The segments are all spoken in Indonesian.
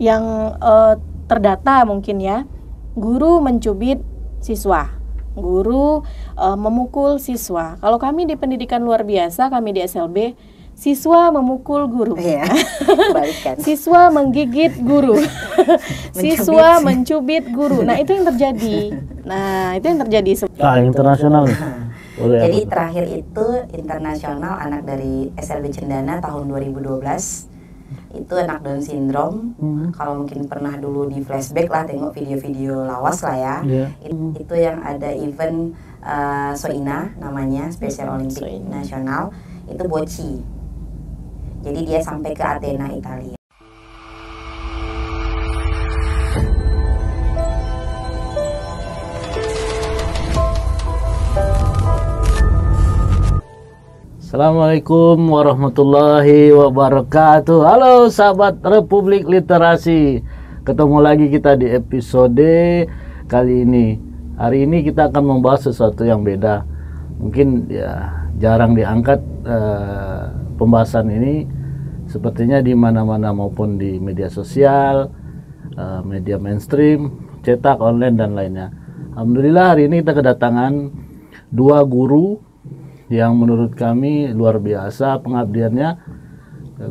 yang terdata mungkin ya, guru mencubit siswa, guru memukul siswa. Kalau kami di pendidikan luar biasa, kami di SLB, siswa memukul guru, siswa menggigit guru, siswa mencubit guru. Nah itu yang terjadi. Internasional. Jadi terakhir itu internasional anak dari SLB Cendana tahun 2012. Itu anak Down syndrome. Kalau mungkin pernah dulu di flashback lah, tengok video-video lawas lah ya. Itu yang ada event Soina namanya, Special Olympic Nasional. Itu Bocci. Jadi dia sampai ke Athena, Italia. Assalamualaikum warahmatullahi wabarakatuh. Halo sahabat Republik Literasi. Ketemu lagi kita di episode kali ini. Hari ini kita akan membahas sesuatu yang beda. Mungkin ya jarang diangkat pembahasan ini, sepertinya di mana-mana maupun di media sosial, media mainstream, cetak, online dan lainnya. Alhamdulillah hari ini kita kedatangan dua guru yang menurut kami luar biasa pengabdiannya.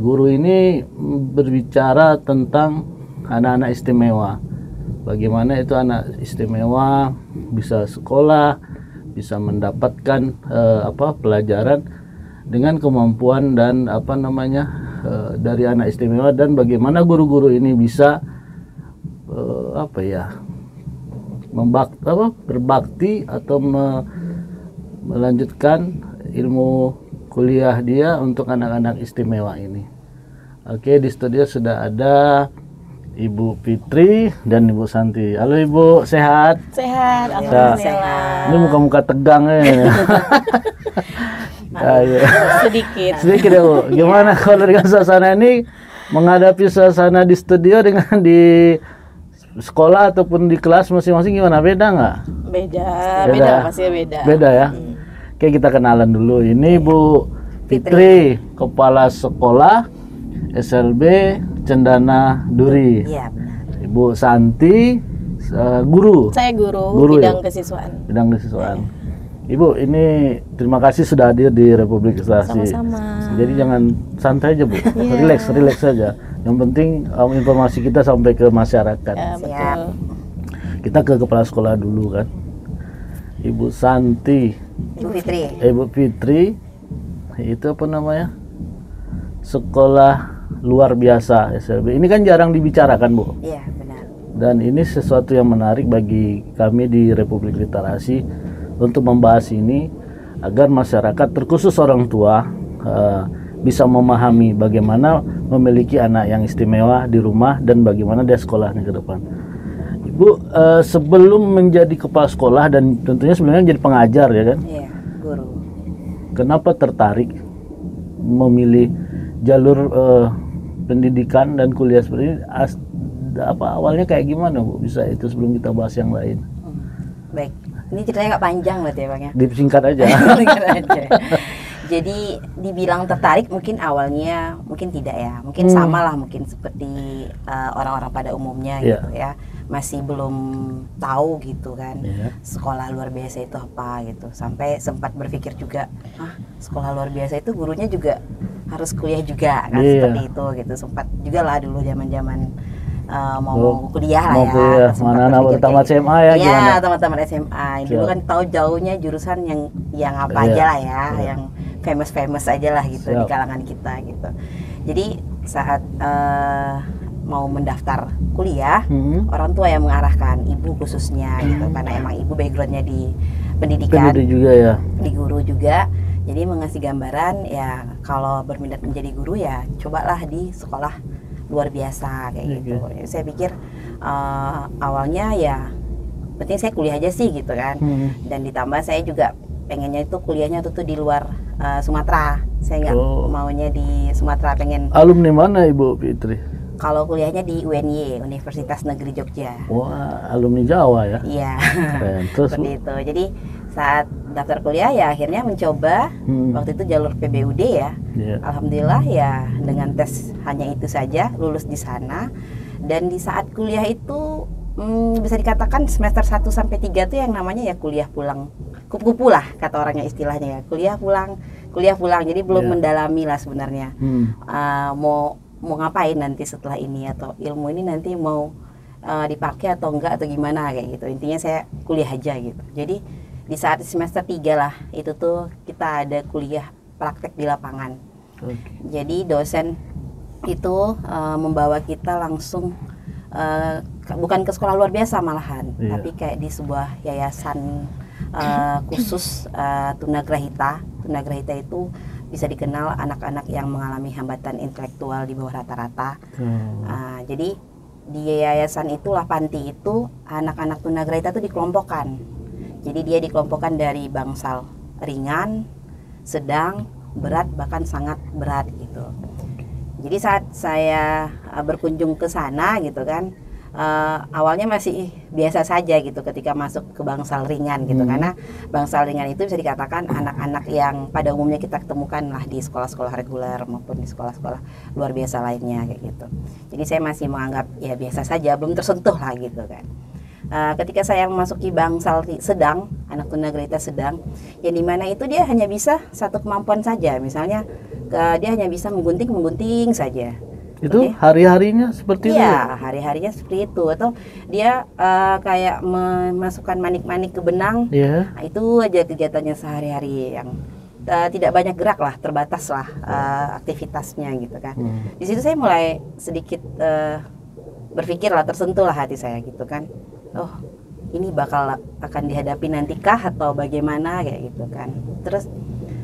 Guru ini berbicara tentang anak-anak istimewa. Bagaimana itu anak istimewa bisa sekolah, bisa mendapatkan pelajaran dengan kemampuan dan dari anak istimewa, dan bagaimana guru-guru ini bisa berbakti atau melanjutkan ilmu kuliah dia untuk anak-anak istimewa ini. Oke, di studio sudah ada Ibu Fitri dan Ibu Santi. Halo Ibu, sehat? Sehat, alhamdulillah. Ini muka-muka tegang ya. Sedikit ya Bu. Gimana kalau dengan suasana ini, menghadapi suasana di studio dengan di sekolah ataupun di kelas masing-masing, gimana? Beda nggak? Beda, pasti beda. Beda ya. Oke, kita kenalan dulu. Ini Bu Fitri, Kepala Sekolah SLB Cendana Duri. Iya, benar. Ibu Santi, guru. Saya guru bidang ya? Kesiswaan. Bidang kesiswaan. Ibu, ini terima kasih sudah hadir di Republik Literasi. Sama-sama. Jadi jangan santai aja Bu, relax saja. Yang penting informasi kita sampai ke masyarakat. Ya, betul. Kita ke kepala sekolah dulu kan. Ibu Santi. Ibu Fitri. Itu apa namanya? Sekolah luar biasa SLB. Ini kan jarang dibicarakan Bu. Iya, benar. Dan ini sesuatu yang menarik bagi kami di Republik Literasi untuk membahas ini, agar masyarakat terkhusus orang tua bisa memahami bagaimana memiliki anak yang istimewa di rumah dan bagaimana dia sekolahnya ke depan. Ibu, sebelum menjadi kepala sekolah dan tentunya sebelumnya menjadi pengajar ya kan? Iya, guru. Kenapa tertarik memilih jalur pendidikan dan kuliah seperti ini? Awalnya kayak gimana Bu? Bisa itu sebelum kita bahas yang lain. Baik. Ini ceritanya nggak panjang berarti ya Bang ya? Disingkat aja. Jadi dibilang tertarik mungkin awalnya mungkin tidak ya. Mungkin sama lah mungkin seperti orang-orang pada umumnya gitu ya. Masih belum tahu gitu kan. Sekolah luar biasa itu apa gitu. Sampai sempat berpikir juga, sekolah luar biasa itu gurunya juga harus kuliah juga kan, seperti itu gitu. Sempat juga lah dulu zaman-zaman mau kuliah lah ya. Mana anak tamat SMA ya, gimana? Iya, tamat SMA. Dulu kan tahu jauhnya jurusan yang apa aja lah ya, yang famous aja lah gitu di kalangan kita gitu. Jadi saat mau mendaftar kuliah, orang tua yang mengarahkan, ibu khususnya gitu, karena emang ibu backgroundnya di pendidikan, juga ya, di guru juga. Jadi mengasih gambaran ya, kalau berminat menjadi guru ya cobalah di sekolah luar biasa kayak gitu. Saya pikir awalnya ya penting saya kuliah aja sih gitu kan. Dan ditambah saya juga pengennya itu kuliahnya tuh di luar Sumatera. Saya nggak maunya di Sumatera, pengen. Alumni mana Ibu Fitri? Kalau kuliahnya di UNY, Universitas Negeri Jogja. Wah, alumni Jawa ya? Iya. Terus seperti itu. Jadi saat daftar kuliah ya akhirnya mencoba waktu itu jalur PBUD ya. Alhamdulillah ya dengan tes hanya itu saja lulus di sana, Dan di saat kuliah itu bisa dikatakan semester 1 sampai 3 tuh yang namanya ya kuliah pulang. Kupu-kupu lah kata orangnya istilahnya ya. Kuliah pulang. Jadi belum mendalami lah sebenarnya. Mau ngapain nanti setelah ini, atau ilmu ini nanti mau dipakai atau enggak atau gimana kayak gitu. Intinya saya kuliah aja gitu. Jadi di saat semester 3 lah itu tuh kita ada kuliah praktek di lapangan. Jadi dosen itu membawa kita langsung bukan ke sekolah luar biasa malahan, tapi kayak di sebuah yayasan khusus tunagrahita. Tunagrahita itu bisa dikenal anak-anak yang mengalami hambatan intelektual di bawah rata-rata. Jadi di yayasan itulah, panti itu, anak-anak tunagrahita itu dikelompokkan. Jadi dia dikelompokkan dari bangsal ringan, sedang, berat, bahkan sangat berat gitu. Jadi saat saya berkunjung ke sana gitu kan, awalnya masih biasa saja gitu ketika masuk ke bangsal ringan gitu, karena bangsal ringan itu bisa dikatakan anak-anak yang pada umumnya kita ketemukan lah di sekolah-sekolah reguler maupun di sekolah-sekolah luar biasa lainnya kayak gitu. Jadi saya masih menganggap ya biasa saja, belum tersentuh lah gitu kan. Ketika saya memasuki bangsal sedang, anak tunagrahita sedang, yang dimana itu dia hanya bisa satu kemampuan saja, misalnya dia hanya bisa menggunting saja. Itu hari-harinya seperti itu? Iya, hari-harinya seperti itu. Atau dia kayak memasukkan manik-manik ke benang. Nah, itu aja kegiatannya sehari-hari, yang tidak banyak gerak lah, terbatas lah aktivitasnya gitu kan. Di situ saya mulai sedikit berpikir lah, tersentuh lah hati saya gitu kan. Oh, ini akan dihadapi nantikah atau bagaimana kayak gitu kan. Terus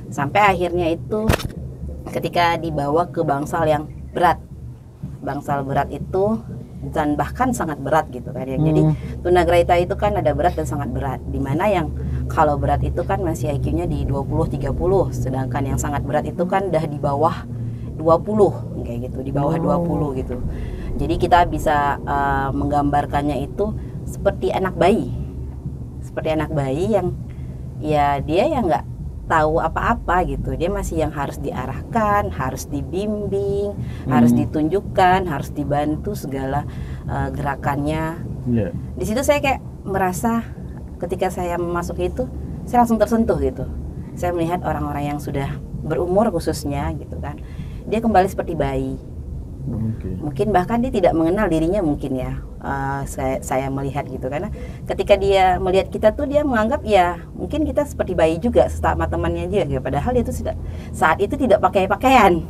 sampai akhirnya itu ketika dibawa ke bangsal yang berat. Bangsal berat itu, dan bahkan sangat berat gitu kan ya. Jadi tunagrahita itu kan ada berat dan sangat berat, dimana yang kalau berat itu kan masih IQ-nya di 20-30, sedangkan yang sangat berat itu kan udah di bawah 20 kayak gitu, di bawah 20 gitu. Jadi kita bisa menggambarkannya itu seperti anak bayi yang ya dia yang nggak tahu apa-apa gitu. Dia masih yang harus diarahkan, harus dibimbing, harus ditunjukkan, harus dibantu segala gerakannya. Di situ saya kayak merasa ketika saya masuk itu, saya langsung tersentuh gitu. Saya melihat orang-orang yang sudah berumur khususnya gitu kan, dia kembali seperti bayi. Mungkin bahkan dia tidak mengenal dirinya mungkin ya. Saya melihat gitu, karena ketika dia melihat kita tuh dia menganggap ya mungkin kita seperti bayi juga sama temannya aja gitu. Padahal itu saat itu tidak pakai pakaian,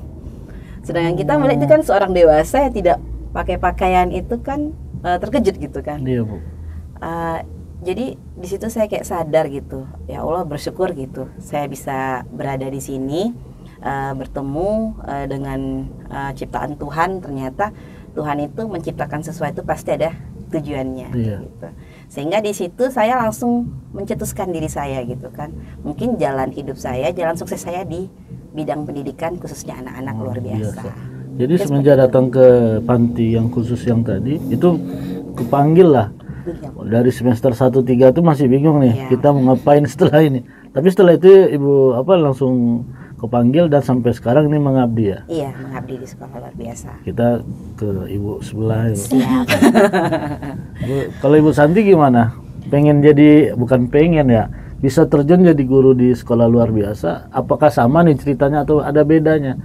sedangkan kita melihat itu kan seorang dewasa yang tidak pakai pakaian, itu kan terkejut gitu kan. Iya, Bu. Jadi di situ saya kayak sadar gitu, ya Allah, bersyukur gitu saya bisa berada di sini, bertemu dengan ciptaan Tuhan. Ternyata Tuhan itu menciptakan sesuatu pasti ada tujuannya gitu. Sehingga di situ saya langsung mencetuskan diri saya gitu kan, mungkin jalan hidup saya, jalan sukses saya di bidang pendidikan khususnya anak-anak luar biasa. Jadi semenjak datang ke panti yang khusus yang tadi itu kepanggil lah. Dari semester 1-3 itu masih bingung nih, kita mau ngapain setelah ini. Tapi setelah itu Ibu langsung kepanggil dan sampai sekarang ini mengabdi ya? Iya, mengabdi di sekolah luar biasa. Kita ke Ibu sebelah. Siap. Kalau Ibu Santi gimana? Pengen jadi, bukan pengen ya, bisa terjun jadi guru di sekolah luar biasa? Apakah sama nih ceritanya atau ada bedanya?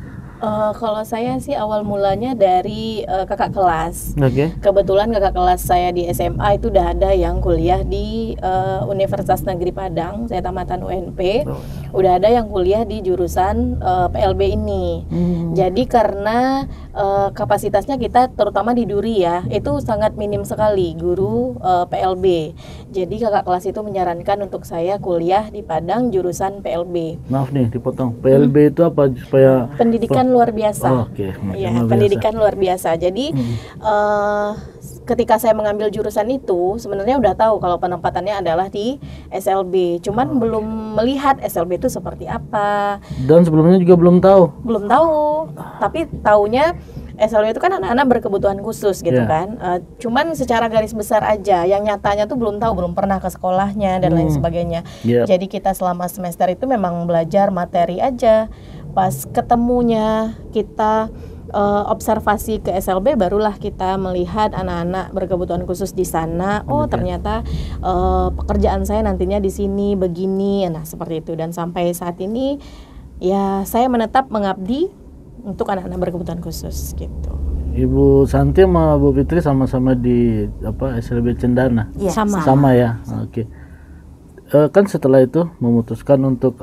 Kalau saya sih awal mulanya dari kakak kelas. Kebetulan kakak kelas saya di SMA itu udah ada yang kuliah di Universitas Negeri Padang, saya tamatan UNP. Udah ada yang kuliah di jurusan PLB ini. Jadi karena kapasitasnya kita terutama di Duri ya, itu sangat minim sekali guru PLB. Jadi kakak kelas itu menyarankan untuk saya kuliah di Padang jurusan PLB. Maaf nih dipotong. PLB itu apa supaya pendidikan luar biasa. Ya, pendidikan luar biasa. Jadi ketika saya mengambil jurusan itu sebenarnya udah tahu kalau penempatannya adalah di SLB. Cuman belum melihat SLB itu seperti apa. Dan sebelumnya juga belum tahu. Belum tahu. Tapi taunya SLB itu kan anak-anak berkebutuhan khusus gitu kan. Cuman secara garis besar aja. Yang nyatanya tuh belum tahu, belum pernah ke sekolahnya dan lain sebagainya. Jadi kita selama semester itu memang belajar materi aja. Pas ketemunya kita observasi ke SLB barulah kita melihat anak-anak berkebutuhan khusus di sana. Oh, ternyata pekerjaan saya nantinya di sini begini. Nah, seperti itu. Dan sampai saat ini ya saya menetap mengabdi untuk anak-anak berkebutuhan khusus gitu. Ibu Santi sama Bu Fitri sama-sama di SLB Cendana. Iya, sama Ya. Oke. Kan setelah itu memutuskan untuk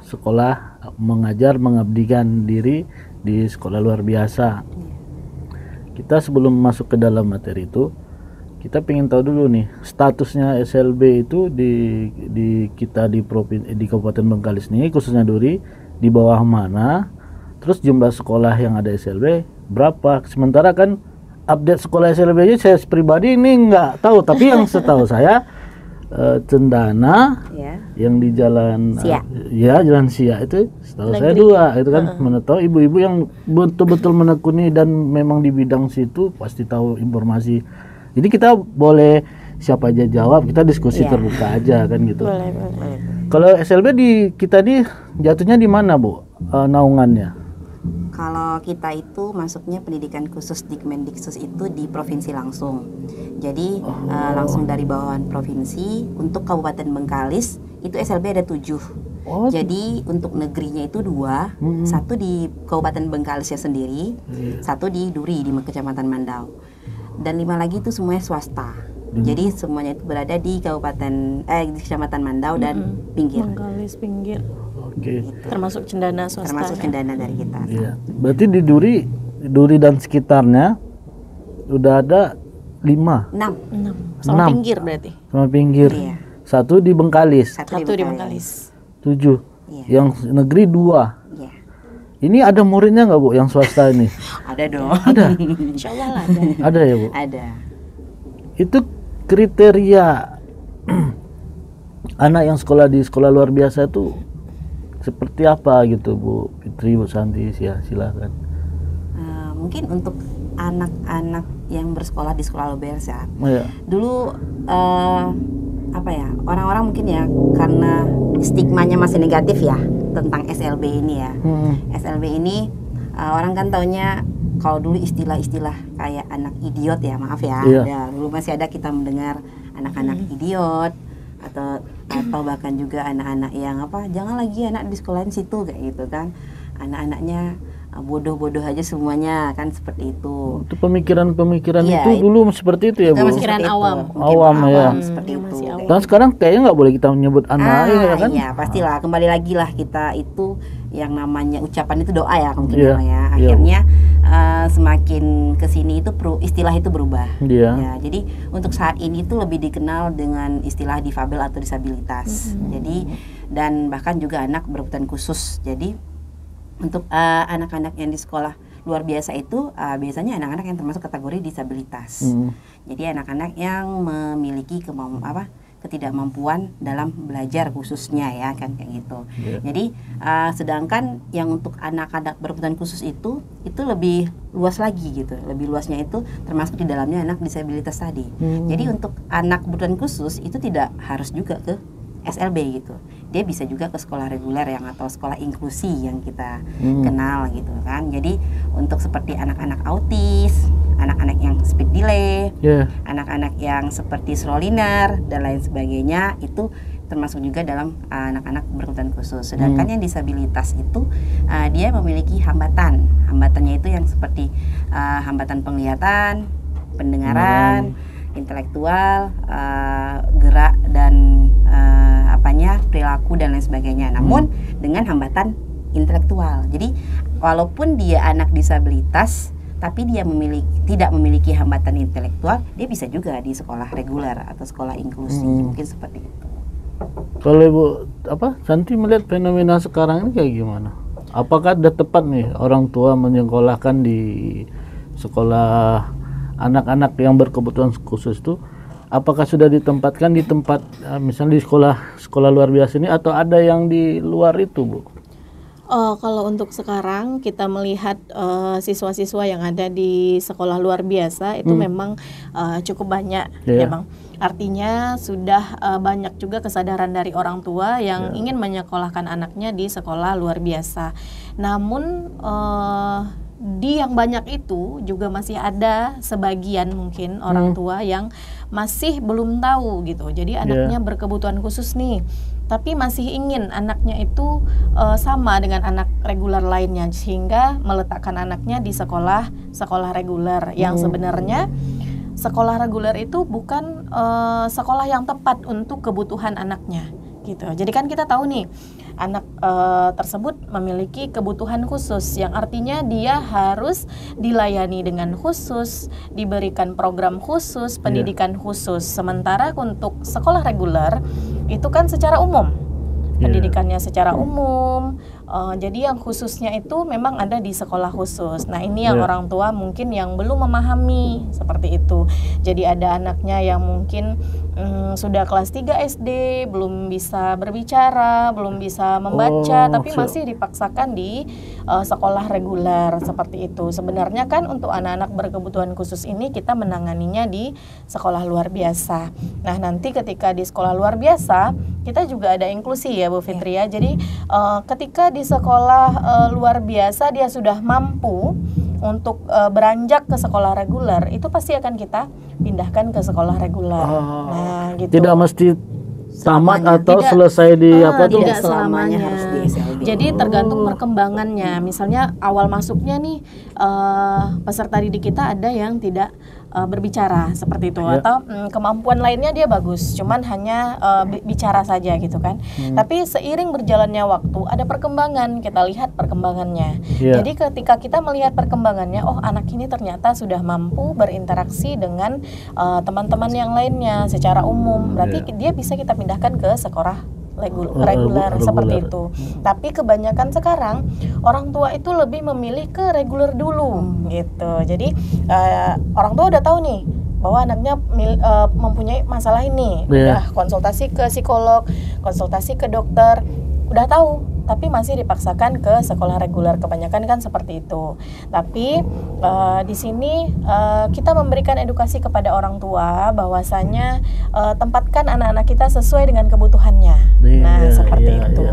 sekolah mengajar, mengabdikan diri di sekolah luar biasa. Kita sebelum masuk ke dalam materi itu, kita pengen tahu dulu nih statusnya SLB itu di kita di Kabupaten Bengkalis nih, khususnya Duri, di bawah mana, terus jumlah sekolah yang ada SLB berapa. Sementara kan update sekolah SLB aja saya pribadi ini nggak tahu, tapi yang setahu saya Cendana yang di Jalan Sia. Jalan Sia itu setahu saya 2 itu kan. Mana tahu ibu-ibu yang betul-betul menekuni dan memang di bidang situ pasti tahu informasi. Jadi kita boleh siapa aja jawab, kita diskusi terbuka aja kan gitu. Boleh. Kalau SLB kita jatuhnya di mana, Bu? Naungannya? Kalau kita itu masuknya pendidikan khusus Dikmendiksus itu di provinsi langsung. Jadi langsung dari bawahan provinsi. Untuk Kabupaten Bengkalis itu SLB ada 7. Jadi untuk negerinya itu 2, 1 di Kabupaten Bengkalisnya sendiri, 1 di Duri di Kecamatan Mandau, dan 5 lagi itu semuanya swasta. Jadi semuanya itu berada di di Kecamatan Mandau dan pinggir. Bengkalis pinggir. Oke. Termasuk Cendana swasta. Termasuk Cendana dari kita. Iya. Berarti di Duri dan sekitarnya udah ada 5. 6. Sama 6. pinggir berarti. Sama pinggir. Iya. 1 di Bengkalis. 1 di Bengkalis. 7. Iya. Yang negeri 2. Iya. Ini ada muridnya nggak, Bu, yang swasta ini? Ada dong. Ada. Insya Allah lah ada. Ada ya, Bu? Ada. Itu kriteria anak yang sekolah di sekolah luar biasa itu seperti apa gitu, Bu Fitri, Bu Santi, silakan. Mungkin untuk anak-anak yang bersekolah di sekolah luar biasa. Iya. Dulu orang-orang mungkin ya karena stigmanya masih negatif ya tentang SLB ini ya. SLB ini orang kan taunya kalau dulu istilah-istilah kayak anak idiot ya, maaf ya. Iya. Dulu masih ada kita mendengar anak-anak idiot atau bahkan juga anak-anak yang jangan lagi anak di sekolahin situ kayak gitu kan. Anak-anaknya bodoh-bodoh aja semuanya kan, seperti itu. Itu pemikiran-pemikiran Iya, itu dulu seperti itu ya, Bu? Masih Pemikiran seperti awam. itu. Mungkin Awam, ya. seperti itu. Masih awam. Dan sekarang kayaknya nggak boleh kita menyebut anak, ya kan? Iya, pastilah. Kembali lagi lah kita itu yang namanya ucapan itu doa ya mungkin Iya, namanya. iya. Akhirnya semakin kesini itu istilah itu berubah. Iya. Ya, jadi untuk saat ini itu lebih dikenal dengan istilah difabel atau disabilitas. Jadi dan bahkan juga anak berkebutuhan khusus. Jadi untuk anak-anak yang di sekolah luar biasa itu biasanya anak-anak yang termasuk kategori disabilitas. Jadi anak-anak yang memiliki ketidakmampuan dalam belajar khususnya ya kan kayak gitu. Jadi sedangkan yang untuk anak-anak berkebutuhan khusus itu lebih luas lagi gitu. Lebih luasnya itu termasuk di dalamnya anak disabilitas tadi. Jadi untuk anak berkebutuhan khusus itu tidak harus juga ke SLB gitu. Dia bisa juga ke sekolah reguler yang atau sekolah inklusi yang kita kenal gitu kan. Jadi untuk seperti anak-anak autis, anak-anak yang speed delay, anak-anak yang seperti Sroliner dan lain sebagainya itu termasuk juga dalam anak-anak berkebutuhan khusus. Sedangkan yang disabilitas itu dia memiliki hambatan. Hambatannya itu yang seperti hambatan penglihatan, pendengaran, intelektual, gerak dan perilaku dan lain sebagainya. Namun dengan hambatan intelektual. Jadi walaupun dia anak disabilitas tapi dia tidak memiliki hambatan intelektual, dia bisa juga di sekolah reguler atau sekolah inklusi. Mungkin seperti itu. Kalau Ibu Santi melihat fenomena sekarang ini kayak gimana? Apakah sudah tepat nih orang tua menyekolahkan di sekolah anak-anak yang berkebutuhan khusus itu? Apakah sudah ditempatkan di tempat misalnya di sekolah luar biasa ini atau ada yang di luar itu, Bu? Kalau untuk sekarang kita melihat siswa-siswa yang ada di sekolah luar biasa itu memang cukup banyak, ya Bang. Artinya sudah banyak juga kesadaran dari orang tua yang ingin menyekolahkan anaknya di sekolah luar biasa. Namun di yang banyak itu juga masih ada sebagian mungkin orang tua yang masih belum tahu gitu. Jadi anaknya berkebutuhan khusus nih, tapi masih ingin anaknya itu sama dengan anak reguler lainnya, sehingga meletakkan anaknya di sekolah reguler yang sebenarnya sekolah reguler itu bukan sekolah yang tepat untuk kebutuhan anaknya gitu. Jadi kan kita tahu nih anak tersebut memiliki kebutuhan khusus yang artinya dia harus dilayani dengan khusus, diberikan program khusus, pendidikan khusus. Sementara untuk sekolah reguler itu kan secara umum, pendidikannya secara umum. Jadi yang khususnya itu memang ada di sekolah khusus. Nah ini yang orang tua mungkin yang belum memahami seperti itu. Jadi ada anaknya yang mungkin sudah kelas 3 SD, belum bisa berbicara, belum bisa membaca, tapi masih dipaksakan di sekolah reguler seperti itu. Sebenarnya kan untuk anak-anak berkebutuhan khusus ini kita menanganinya di sekolah luar biasa. Nah nanti ketika di sekolah luar biasa kita juga ada inklusi ya Bu Fitria. Jadi ketika di sekolah luar biasa dia sudah mampu untuk beranjak ke sekolah reguler, itu pasti akan kita pindahkan ke sekolah reguler. Nah, gitu. Tidak mesti tamat atau selesai di apa tuh? Tidak selamanya harus di SLB. Jadi tergantung perkembangannya. Misalnya awal masuknya nih peserta didik kita ada yang tidak berbicara seperti itu, atau kemampuan lainnya dia bagus, cuman hanya bicara saja gitu kan. Tapi seiring berjalannya waktu ada perkembangan, kita lihat perkembangannya. Jadi ketika kita melihat perkembangannya, oh anak ini ternyata sudah mampu berinteraksi dengan teman-teman yang lainnya secara umum, berarti dia bisa kita pindahkan ke sekolah reguler seperti itu. Tapi kebanyakan sekarang orang tua itu lebih memilih ke reguler dulu gitu. Jadi orang tua udah tahu nih bahwa anaknya mempunyai masalah ini, udah konsultasi ke psikolog, konsultasi ke dokter, udah tahu, tapi masih dipaksakan ke sekolah reguler. Kebanyakan kan seperti itu. Tapi di sini kita memberikan edukasi kepada orang tua bahwasanya tempatkan anak-anak kita sesuai dengan kebutuhannya. Seperti itu.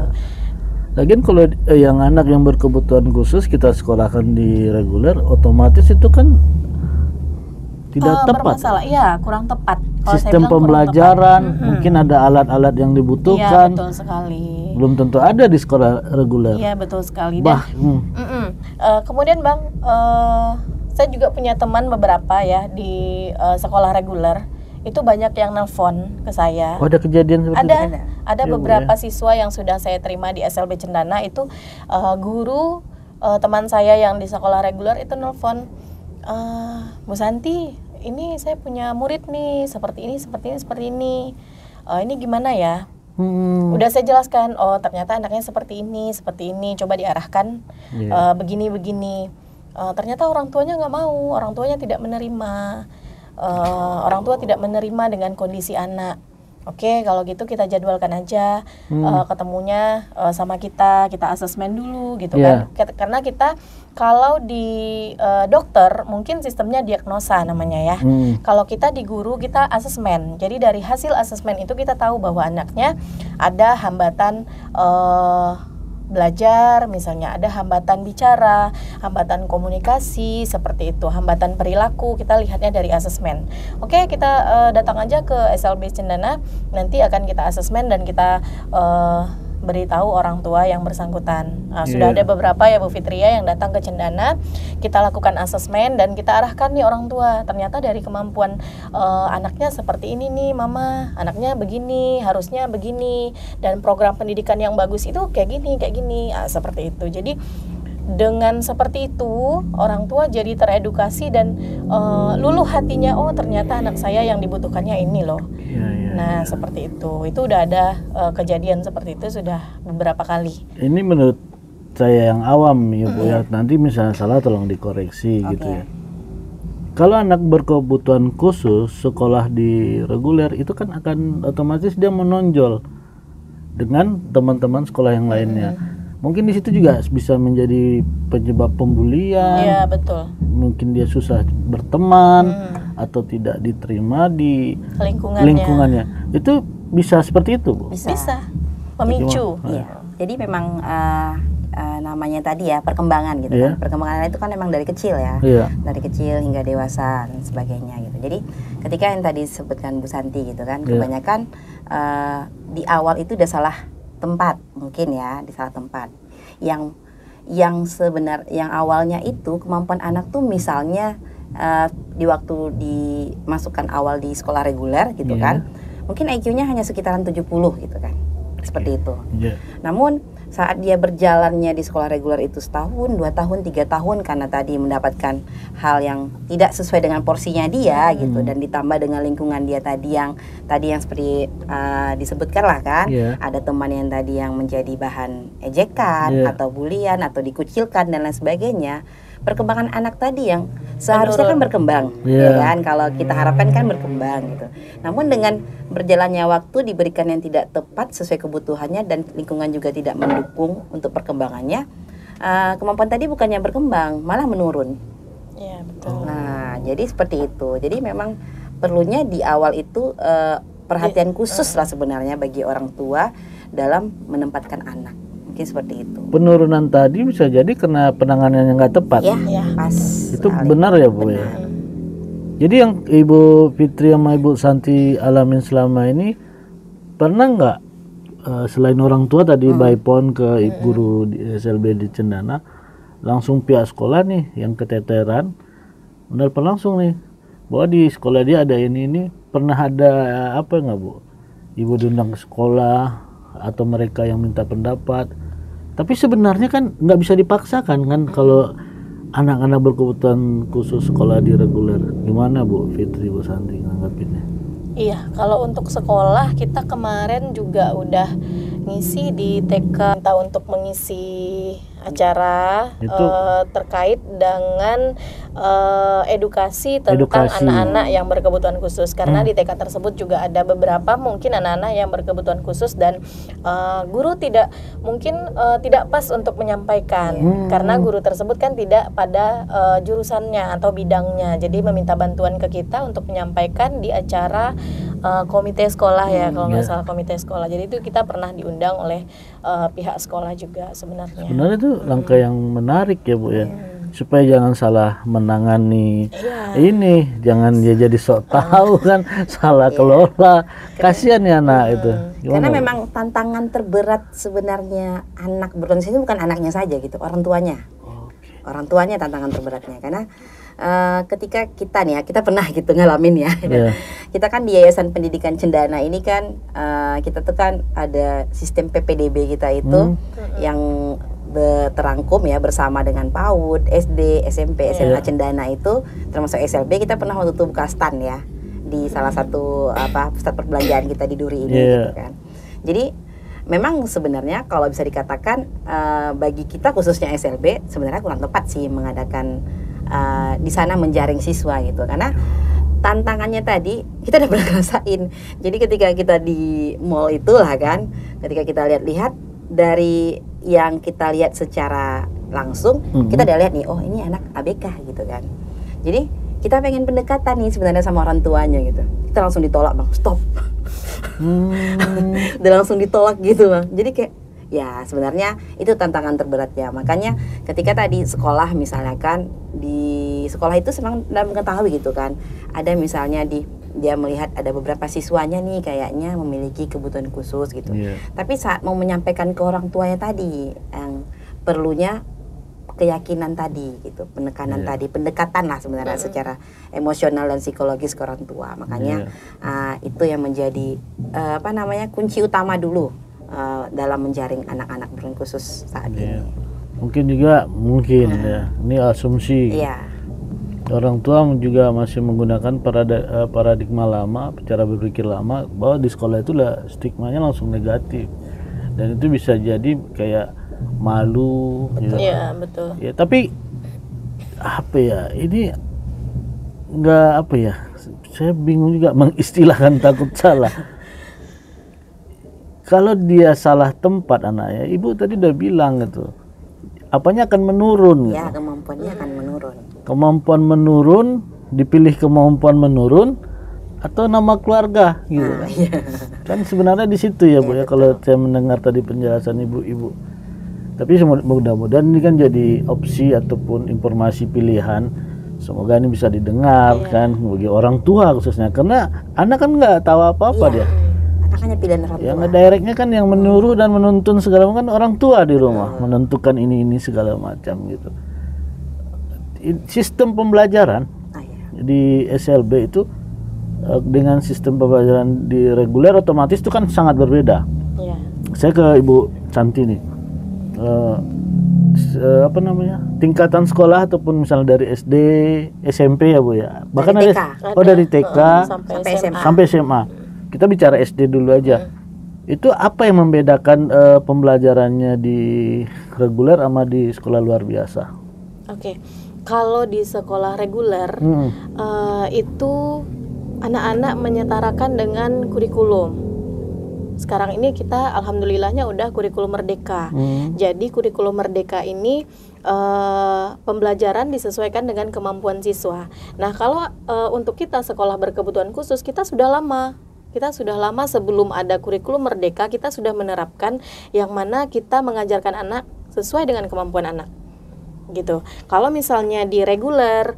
Lagian kalau yang anak yang berkebutuhan khusus kita sekolahkan di reguler, otomatis itu kan tidak tepat. Bermasalah, iya, kurang tepat. Kalau sistem pembelajaran mungkin ada alat-alat yang dibutuhkan. Iya, betul sekali. Belum tentu ada di sekolah reguler. Iya, betul sekali. Dan kemudian Bang, saya juga punya teman beberapa ya di sekolah reguler. Itu banyak yang nelpon ke saya. Oh, ada kejadian seperti itu? Ada beberapa siswa yang sudah saya terima di SLB Cendana itu guru teman saya yang di sekolah reguler itu nelpon, Bu Santi, ini saya punya murid nih seperti ini. Ini gimana ya? Udah saya jelaskan, oh ternyata anaknya seperti ini, coba diarahkan begini. Ternyata orang tuanya nggak mau, orang tuanya tidak menerima. Orang tua tidak menerima dengan kondisi anak. Oke, kalau gitu kita jadwalkan aja ketemunya sama kita asesmen dulu gitu kan. Karena kita kalau di dokter mungkin sistemnya diagnosa namanya ya. Kalau kita di guru kita asesmen. Jadi dari hasil asesmen itu kita tahu bahwa anaknya ada hambatan belajar, misalnya ada hambatan bicara, hambatan komunikasi, seperti itu, hambatan perilaku, kita lihatnya dari asesmen. Oke, kita datang aja ke SLB Cendana, nanti akan kita asesmen dan kita beritahu orang tua yang bersangkutan. Sudah ada beberapa ya Bu Fitria yang datang ke Cendana, kita lakukan asesmen dan kita arahkan nih orang tua. Ternyata dari kemampuan anaknya seperti ini nih Mama, anaknya begini, harusnya begini, dan program pendidikan yang bagus itu kayak gini, seperti itu. Jadi dengan seperti itu orang tua jadi teredukasi dan luluh hatinya, oh ternyata anak saya yang dibutuhkannya ini loh. Nah seperti itu udah ada kejadian seperti itu sudah beberapa kali. Ini menurut saya yang awam ya Bu ya, nanti misalnya salah tolong dikoreksi gitu ya. Kalau anak berkebutuhan khusus sekolah di reguler itu kan akan otomatis dia menonjol dengan teman-teman sekolah yang lainnya. Mungkin di situ juga bisa menjadi penyebab pembulian. Iya, betul. Mungkin dia susah berteman atau tidak diterima di lingkungannya. Itu bisa seperti itu, Bu? Bisa. Memicu. Iya. Jadi memang namanya tadi ya perkembangan gitu kan. Perkembangan itu kan memang dari kecil ya. Dari kecil hingga dewasa dan sebagainya gitu. Jadi ketika yang tadi disebutkan Bu Santi gitu kan, kebanyakan di awal itu udah salah tempat mungkin ya, di salah tempat. Yang awalnya itu kemampuan anak tuh misalnya di waktu dimasukkan awal di sekolah reguler gitu kan. Mungkin IQ-nya hanya sekitaran 70 gitu kan. Seperti itu. Namun saat dia berjalannya di sekolah reguler itu setahun, 2 tahun, 3 tahun karena tadi mendapatkan hal yang tidak sesuai dengan porsinya dia gitu, dan ditambah dengan lingkungan dia tadi yang seperti disebutkan lah kan, ada teman yang tadi yang menjadi bahan ejekan atau bulian atau dikucilkan dan lain sebagainya. Perkembangan anak tadi yang seharusnya kan berkembang, ya kan? Kalau kita harapkan kan berkembang gitu. Namun dengan berjalannya waktu diberikan yang tidak tepat sesuai kebutuhannya dan lingkungan juga tidak mendukung untuk perkembangannya, kemampuan tadi bukannya berkembang, malah menurun. Iya, betul. Nah, jadi seperti itu. Jadi memang perlunya di awal itu perhatian khusus lah sebenarnya bagi orang tua dalam menempatkan anak. Seperti itu. Penurunan tadi bisa jadi karena penanganannya nggak tepat. Ya, pas. Itu benar ya, Bu ya. Jadi yang Ibu Fitri sama Ibu Santi alamin selama ini, pernah nggak selain orang tua tadi by phone ke guru di SLB di Cendana, langsung pihak sekolah nih yang keteteran, menelpon langsung nih bahwa di sekolah dia ada ini, pernah ada apa nggak, Bu? Ibu diundang ke sekolah atau mereka yang minta pendapat. Tapi sebenarnya kan nggak bisa dipaksakan kan kalau anak-anak berkebutuhan khusus sekolah di reguler. Gimana Bu Fitri, Bu Santi nanggapinnya? Iya, kalau untuk sekolah kita kemarin juga udah ngisi di TK, minta untuk mengisi acara terkait dengan edukasi tentang anak-anak yang berkebutuhan khusus, karena di TK tersebut juga ada beberapa mungkin anak-anak yang berkebutuhan khusus dan guru tidak pas untuk menyampaikan karena guru tersebut kan tidak pada jurusannya atau bidangnya, jadi meminta bantuan ke kita untuk menyampaikan di acara komite sekolah ya, kalau nggak salah komite sekolah. Jadi itu kita pernah diundang oleh pihak sekolah juga sebenarnya. Sebenarnya itu langkah yang menarik ya, Bu ya. Supaya jangan salah menangani ini, jangan dia jadi sok tahu kan, salah kelola. Kasihan ya anak itu. Gimana, karena memang tantangan terberat sebenarnya anak berkondisi itu bukan anaknya saja gitu, orang tuanya. Orang tuanya tantangan terberatnya, karena ketika kita nih ya, kita pernah gitu ngalamin ya. Kita kan di Yayasan Pendidikan Cendana ini kan kita tuh kan ada sistem PPDB kita itu yang terangkum ya bersama dengan PAUD, SD, SMP, SMA Cendana itu termasuk SLB. Kita pernah waktu itu buka stand ya di salah satu pusat perbelanjaan kita di Duri ini gitu kan. Jadi memang sebenarnya kalau bisa dikatakan bagi kita khususnya SLB sebenarnya kurang tepat sih mengadakan di sana menjaring siswa gitu, karena tantangannya tadi kita udah pernah ngerasain. Jadi ketika kita di mall itulah kan, ketika kita lihat-lihat dari yang kita lihat secara langsung, kita udah lihat nih, oh ini anak ABK gitu kan. Jadi kita pengen pendekatan nih sebenarnya sama orang tuanya gitu, kita langsung ditolak, Bang, stop. Udah langsung ditolak gitu, Bang. Jadi kayak ya sebenarnya itu tantangan terberatnya. Makanya ketika tadi sekolah misalnya kan, di sekolah itu memang dalam mengetahui gitu kan, ada misalnya dia melihat ada beberapa siswanya nih kayaknya memiliki kebutuhan khusus gitu. Tapi saat mau menyampaikan ke orang tuanya tadi, yang perlunya keyakinan tadi gitu, penekanan tadi, pendekatan lah sebenarnya secara emosional dan psikologis ke orang tua. Makanya itu yang menjadi kunci utama dulu dalam menjaring anak-anak berkebutuhan khusus saat ini. Mungkin juga ya, ini asumsi. Orang tua juga masih menggunakan paradigma lama, cara berpikir lama, bahwa di sekolah itu lah stigmanya langsung negatif, dan itu bisa jadi kayak malu gitu. Iya, betul. Ya, tapi apa ya, ini nggak apa ya, saya bingung juga mengistilahkan, takut salah. kalau dia salah tempat anaknya, ibu tadi udah bilang gitu, apanya akan menurun. Ya, gitu. kemampuannya akan menurun. Kemampuan menurun, dipilih kemampuan menurun, atau nama keluarga gitu kan. Kan sebenarnya di situ ya Bu ya, kalau saya mendengar tadi penjelasan ibu-ibu. Tapi mudah-mudahan ini kan jadi opsi ataupun informasi pilihan. Semoga ini bisa didengar kan bagi orang tua khususnya, karena anak kan nggak tahu apa-apa dia. Anak hanya pilihan orang tua. Yang ngedirectnya kan yang menyuruh dan menuntun segala macam kan orang tua di rumah, menentukan ini segala macam gitu. Sistem pembelajaran di SLB itu dengan sistem pembelajaran di reguler otomatis itu kan sangat berbeda. Saya ke Ibu Santi nih. Apa namanya, tingkatan sekolah ataupun misalnya dari SD, SMP ya Bu ya, bahkan dari dari TK sampai SMA. Kita bicara SD dulu aja. Itu apa yang membedakan pembelajarannya di reguler sama di sekolah luar biasa? Oke, kalau di sekolah reguler itu anak-anak menyetarakan dengan kurikulum. Sekarang ini kita alhamdulillahnya udah kurikulum merdeka. Jadi kurikulum merdeka ini pembelajaran disesuaikan dengan kemampuan siswa. Nah, kalau untuk kita sekolah berkebutuhan khusus, kita sudah lama sebelum ada kurikulum merdeka, kita sudah menerapkan yang mana kita mengajarkan anak sesuai dengan kemampuan anak. Gitu. Kalau misalnya di reguler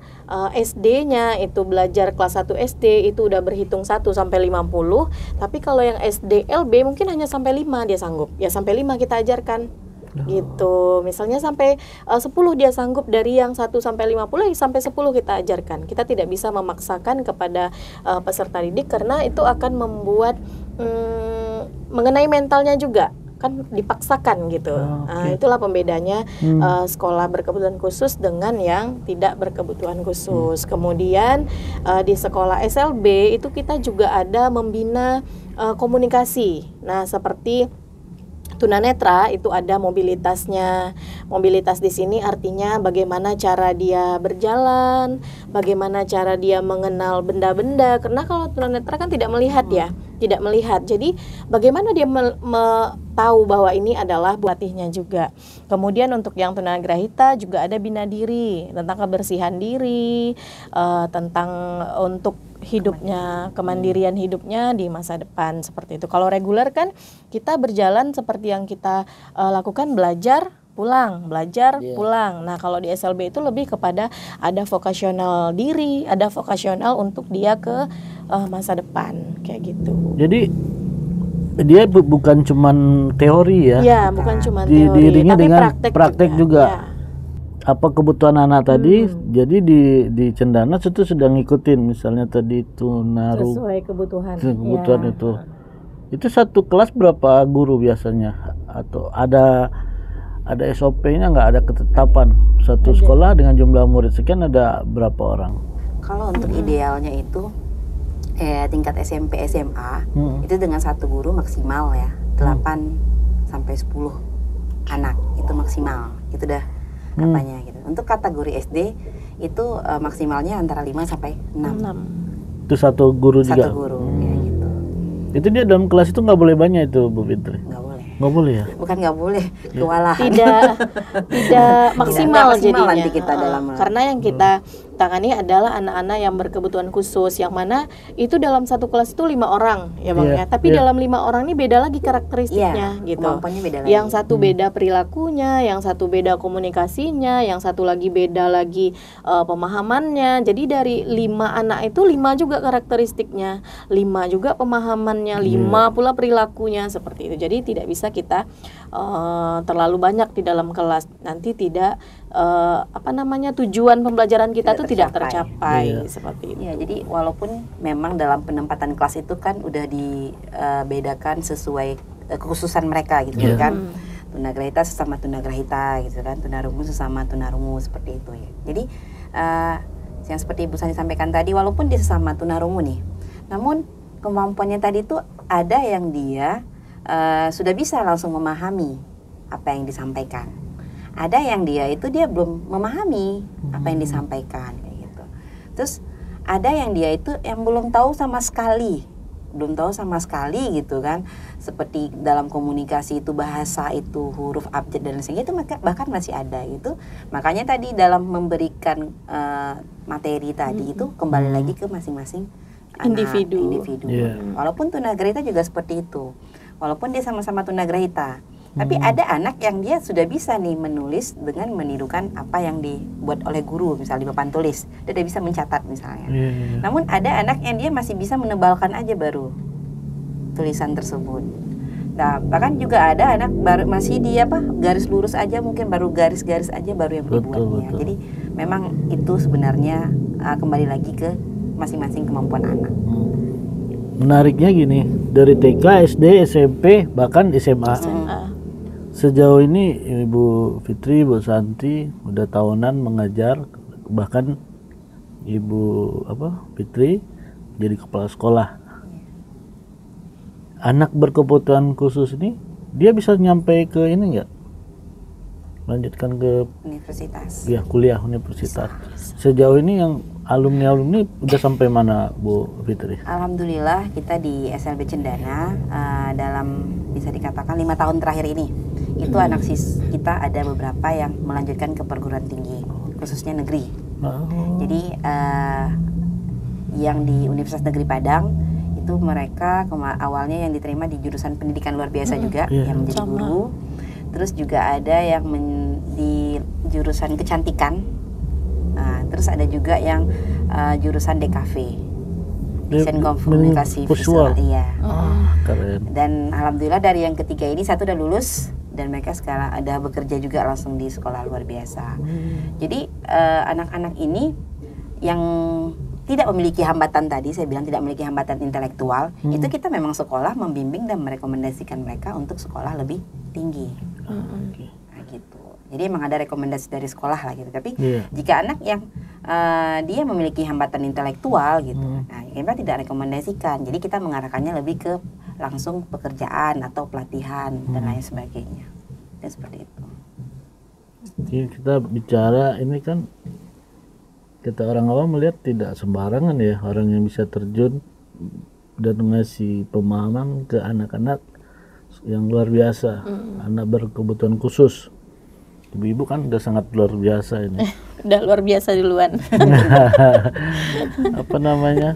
SD-nya itu belajar kelas 1 SD itu udah berhitung 1 sampai 50, tapi kalau yang SDLB mungkin hanya sampai 5 dia sanggup. Ya sampai 5 kita ajarkan. Gitu. Misalnya sampai 10 dia sanggup, dari yang 1 sampai 50 sampai 10 kita ajarkan. Kita tidak bisa memaksakan kepada peserta didik karena itu akan membuat mengenai mentalnya juga. Kan dipaksakan gitu. Itulah pembedanya sekolah berkebutuhan khusus dengan yang tidak berkebutuhan khusus. Kemudian di sekolah SLB itu kita juga ada membina komunikasi. Nah, seperti tunanetra itu ada mobilitasnya. Mobilitas di sini artinya bagaimana cara dia berjalan, bagaimana cara dia mengenal benda-benda. Karena kalau tunanetra kan tidak melihat ya, tidak melihat. Jadi bagaimana dia tahu bahwa ini adalah buatihnya juga. Kemudian untuk yang tunagrahita juga ada bina diri, tentang kebersihan diri, tentang untuk hidupnya, kemandirian hidupnya di masa depan seperti itu. Kalau reguler kan kita berjalan seperti yang kita lakukan, belajar pulang, pulang. Nah, kalau di SLB itu lebih kepada ada vokasional diri, ada vokasional untuk dia ke masa depan kayak gitu. Jadi dia bukan cuman teori ya? Ya, bukan cuma teori, diiringi tapi dengan praktek juga. Ya. Apa kebutuhan anak tadi, jadi di Cendana itu sudah ngikutin, misalnya tadi itu sesuai kebutuhan itu satu kelas berapa guru biasanya, atau ada SOP-nya nggak, ada ketetapan satu sekolah dengan jumlah murid sekian ada berapa orang? Kalau untuk idealnya itu tingkat SMP SMA itu dengan satu guru maksimal ya 8 sampai 10 anak itu maksimal, itu dah apanya gitu. Untuk kategori SD itu maksimalnya antara 5 sampai 6. Itu satu guru juga? Satu guru, ya gitu. Itu dia dalam kelas itu nggak boleh banyak itu Bu Fitri? Nggak boleh. Nggak boleh ya? Bukan nggak boleh, kewalahan. Tidak maksimal jadinya. Nanti kita karena yang kita tangani adalah anak-anak yang berkebutuhan khusus, yang mana itu dalam satu kelas itu 5 orang ya Bang ya. Tapi dalam 5 orang ini beda lagi karakteristiknya gitu. Beda lagi. Yang satu beda perilakunya, yang satu beda komunikasinya, yang satu lagi beda lagi pemahamannya. Jadi dari 5 anak itu 5 juga karakteristiknya, 5 juga pemahamannya, 5 pula perilakunya seperti itu. Jadi tidak bisa kita terlalu banyak di dalam kelas, nanti tidak tujuan pembelajaran kita tuh tidak tercapai seperti itu. Ya, jadi walaupun memang dalam penempatan kelas itu kan udah dibedakan sesuai kekhususan mereka gitu kan. Tunagrahita sesama tunagrahita gitu kan, tunarungu sesama tunarungu seperti itu ya. Jadi yang seperti Ibu Sani sampaikan tadi, walaupun dia sesama tunarungu nih, namun kemampuannya tadi tuh ada yang dia sudah bisa langsung memahami apa yang disampaikan. Ada yang dia belum memahami apa yang disampaikan kayak gitu. Terus ada yang dia itu yang belum tahu sama sekali belum tahu sama sekali gitu kan, seperti dalam komunikasi itu bahasa itu huruf abjad dan sebagainya itu bahkan masih ada gitu. Makanya tadi dalam memberikan materi tadi itu kembali lagi ke masing-masing individu. Walaupun tunagrahita juga seperti itu, walaupun dia sama-sama tunagrahita. Tapi ada anak yang dia sudah bisa nih menulis dengan menirukan apa yang dibuat oleh guru, misalnya di papan tulis, dia udah bisa mencatat misalnya. Namun ada anak yang dia masih bisa menebalkan aja baru tulisan tersebut. Nah, bahkan juga ada anak baru masih di garis lurus aja, mungkin baru garis-garis aja baru yang dibuatnya. Jadi memang itu sebenarnya kembali lagi ke masing-masing kemampuan anak. Menariknya gini, dari TK, SD, SMP, bahkan SMA. Sejauh ini Ibu Fitri, Bu Santi udah tahunan mengajar, bahkan Ibu Fitri jadi kepala sekolah. Anak berkebutuhan khusus ini dia bisa nyampe ke ini nggak? Lanjutkan ke universitas. Ya, kuliah universitas. Sejauh ini yang alumni udah sampai mana, Bu Fitri? Alhamdulillah kita di SLB Cendana dalam bisa dikatakan 5 tahun terakhir ini itu anak kita ada beberapa yang melanjutkan ke perguruan tinggi, khususnya negeri. Jadi yang di Universitas Negeri Padang itu mereka awalnya yang diterima di jurusan pendidikan luar biasa juga, yang menjadi guru. Terus juga ada yang di jurusan kecantikan. Terus ada juga yang jurusan DKV, desain komunikasi visual. Iya. Keren. Dan alhamdulillah dari yang ketiga ini satu udah lulus dan mereka sekarang ada bekerja juga langsung di sekolah luar biasa. Jadi anak-anak ini yang tidak memiliki hambatan tadi, saya bilang tidak memiliki hambatan intelektual, itu kita memang sekolah membimbing dan merekomendasikan mereka untuk sekolah lebih tinggi. Nah, gitu. Jadi emang ada rekomendasi dari sekolah lah gitu. Tapi jika anak yang dia memiliki hambatan intelektual gitu, nah kita tidak rekomendasikan. Jadi kita mengarahkannya lebih ke langsung pekerjaan atau pelatihan dan lain sebagainya. Dan seperti itu. Jadi kita bicara ini kan, kita orang awam melihat tidak sembarangan ya orang yang bisa terjun dan ngasih pemahaman ke anak-anak yang luar biasa, anak berkebutuhan khusus. Ibu-ibu kan udah sangat luar biasa ini. Udah luar biasa duluan. Apa namanya?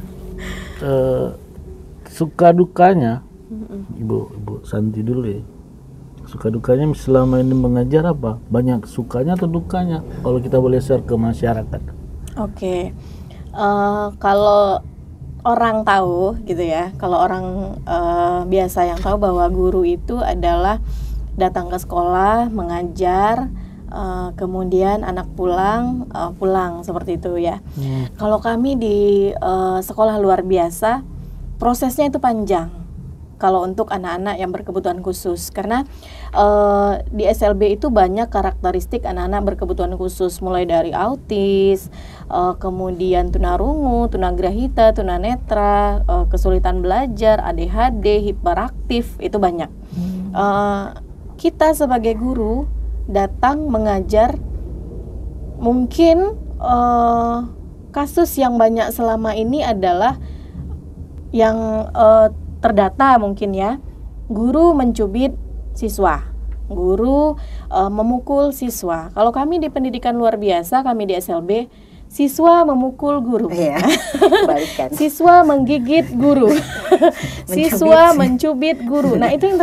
Suka dukanya, Ibu Santi dulu ya. Suka dukanya selama ini mengajar apa? Banyak sukanya atau dukanya? Kalau kita boleh share ke masyarakat. Oke. Kalau orang tahu gitu ya, kalau orang biasa yang tahu bahwa guru itu adalah datang ke sekolah, mengajar, kemudian anak pulang seperti itu ya. Kalau kami di sekolah luar biasa, prosesnya itu panjang. Kalau untuk anak-anak yang berkebutuhan khusus, karena di SLB itu banyak karakteristik anak-anak berkebutuhan khusus, mulai dari autis, kemudian tunarungu, tunagrahita, tunanetra, kesulitan belajar, ADHD, hiperaktif, itu banyak. Kita sebagai guru datang mengajar, mungkin kasus yang banyak selama ini adalah yang terdata mungkin ya, guru mencubit siswa, guru memukul siswa. Kalau kami di pendidikan luar biasa, kami di SLB, siswa memukul guru, siswa menggigit guru, siswa mencubit guru. Nah itu yang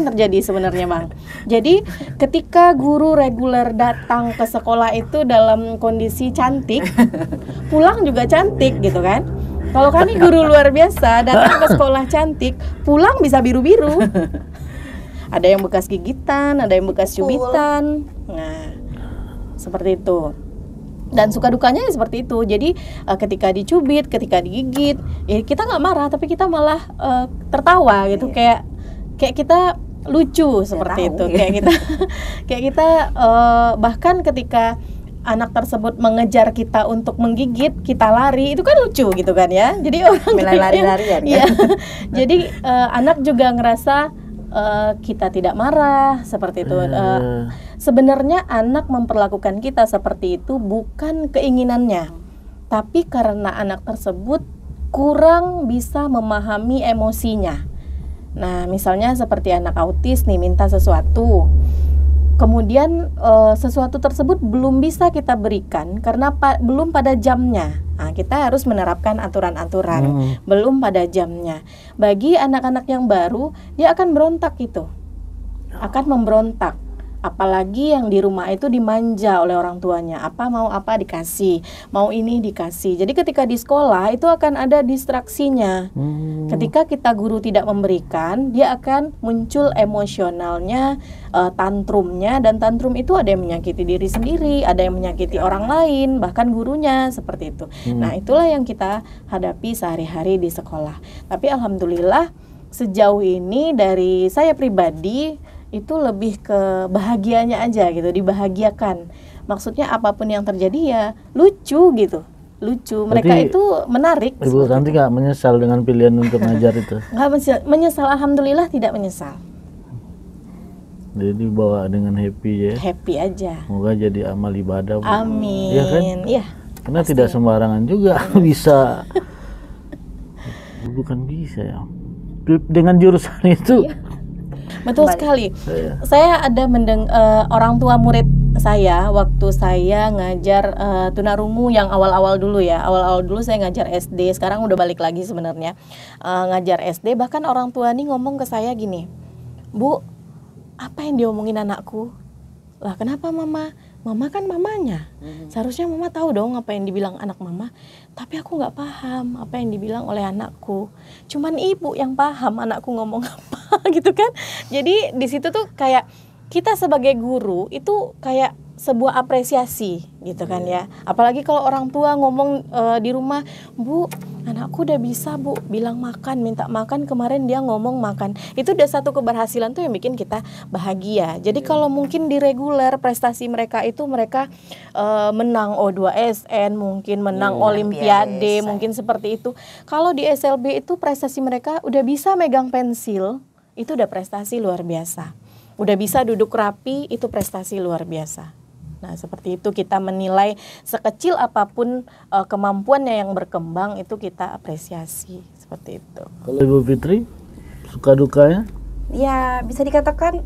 terjadi sebenarnya Bang. Jadi ketika guru reguler datang ke sekolah itu dalam kondisi cantik, pulang juga cantik gitu kan. Kalau kami guru luar biasa datang ke sekolah cantik, pulang bisa biru-biru. Ada yang bekas gigitan, ada yang bekas cubitan. Nah, seperti itu. Dan suka dukanya seperti itu. Jadi ketika dicubit, ketika digigit, ya kita nggak marah, tapi kita malah tertawa gitu. Kayak kita lucu seperti itu. Kayak kita bahkan ketika anak tersebut mengejar kita untuk menggigit, kita lari, itu kan lucu gitu kan ya. Jadi orang lari-larian ya. Jadi anak juga ngerasa kita tidak marah seperti itu. Sebenarnya anak memperlakukan kita seperti itu bukan keinginannya, tapi karena anak tersebut kurang bisa memahami emosinya. Nah, misalnya seperti anak autis nih minta sesuatu, kemudian sesuatu tersebut belum bisa kita berikan karena belum pada jamnya. Nah, kita harus menerapkan aturan-aturan, belum pada jamnya. Bagi anak-anak yang baru, dia akan berontak itu, akan memberontak. Apalagi yang di rumah itu dimanja oleh orang tuanya, apa mau apa dikasih, mau ini dikasih. Jadi ketika di sekolah itu akan ada distraksinya. Ketika kita guru tidak memberikan, dia akan muncul emosionalnya, tantrumnya, dan tantrum itu ada yang menyakiti diri sendiri, ada yang menyakiti orang lain, bahkan gurunya, seperti itu. Nah, itulah yang kita hadapi sehari-hari di sekolah. Tapi alhamdulillah sejauh ini dari saya pribadi itu lebih ke bahagianya aja gitu, dibahagiakan. Maksudnya apapun yang terjadi ya lucu gitu, lucu. Mereka Berarti itu menarik. Ibu nanti nggak menyesal dengan pilihan untuk ngajar itu? Nggak menyesal, alhamdulillah tidak menyesal. Jadi bawa dengan happy ya. Happy aja. Semoga jadi amal ibadah, Bu. Amin. Iya kan? Iya. Karena tidak sembarangan juga bisa. Bukan bisa ya. Dengan jurusan itu. Iya. Betul sekali. Saya ada orang tua murid saya waktu saya ngajar tunarungu yang awal-awal dulu ya. Awal-awal dulu saya ngajar SD, sekarang udah balik lagi sebenarnya. Ngajar SD, bahkan orang tua nih ngomong ke saya gini, "Bu, apa yang diomongin anakku?" Lah, kenapa mama? Mama kan mamanya. Seharusnya mama tahu dong apa yang dibilang anak mama. Tapi aku nggak paham apa yang dibilang oleh anakku. Cuman ibu yang paham anakku ngomong apa gitu kan. Jadi di situ tuh kayak kita sebagai guru itu kayak sebuah apresiasi gitu kan ya. Apalagi kalau orang tua ngomong di rumah, "Bu, anakku udah bisa, Bu, bilang makan, minta makan, kemarin dia ngomong makan." Itu udah satu keberhasilan tuh yang bikin kita bahagia. Jadi kalau mungkin di reguler prestasi mereka itu mereka menang O2SN, mungkin menang Olimpiade, mungkin seperti itu. Kalau di SLB itu prestasi mereka udah bisa megang pensil, itu udah prestasi luar biasa. Udah bisa duduk rapi, itu prestasi luar biasa. Nah, seperti itu kita menilai sekecil apapun kemampuannya yang berkembang itu kita apresiasi, seperti itu. Kalau Ibu Fitri, suka dukanya? Ya, bisa dikatakan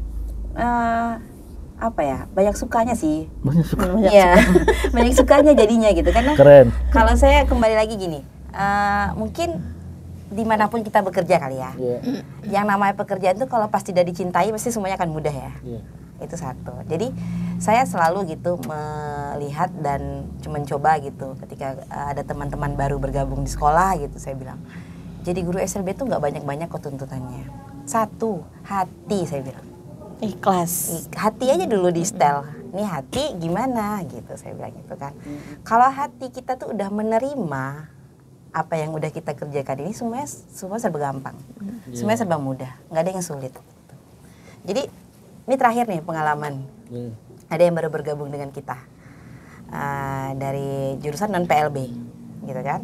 apa ya, banyak sukanya sih. Banyak suka. Iya, banyak sukanya jadinya gitu. Karena Keren. kalau saya kembali lagi gini, mungkin dimanapun kita bekerja kali ya. Yang namanya pekerjaan itu kalau pas tidak dicintai pasti semuanya akan mudah ya. Itu satu. Jadi saya selalu gitu melihat dan mencoba gitu ketika ada teman-teman baru bergabung di sekolah gitu, saya bilang, jadi guru SLB itu nggak banyak-banyak kok tuntutannya. Satu, hati, saya bilang. Ikhlas. Hati aja dulu di setel. Nih hati gimana gitu, saya bilang gitu kan. Kalau hati kita tuh udah menerima apa yang udah kita kerjakan ini, semua serba gampang. Semuanya serba mudah, nggak ada yang sulit. Jadi ini terakhir nih pengalaman. Ada yang baru bergabung dengan kita dari jurusan non PLB, gitu kan.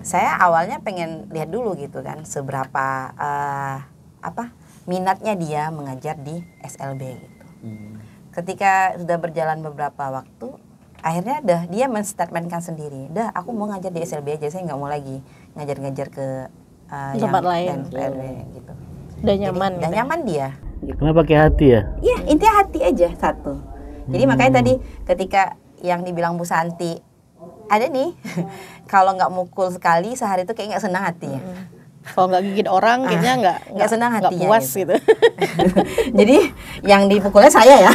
Saya awalnya pengen lihat dulu gitu kan, seberapa minatnya dia mengajar di SLB gitu. Ketika sudah berjalan beberapa waktu, akhirnya dia menstatementkan sendiri, aku mau ngajar di SLB aja, saya nggak mau lagi ngajar-ngajar ke tempat lain PLB gitu. Udah nyaman. Udah nyaman dia. Kenapa pakai hati ya? Iya, intinya hati aja satu. Jadi makanya tadi ketika yang dibilang Bu Santi, ada nih kalau nggak mukul sekali sehari itu kayak nggak senang hatinya. Kalau nggak gigit orang, kayaknya nggak senang hatinya. Nggak puas gitu. Jadi yang dipukulnya saya ya.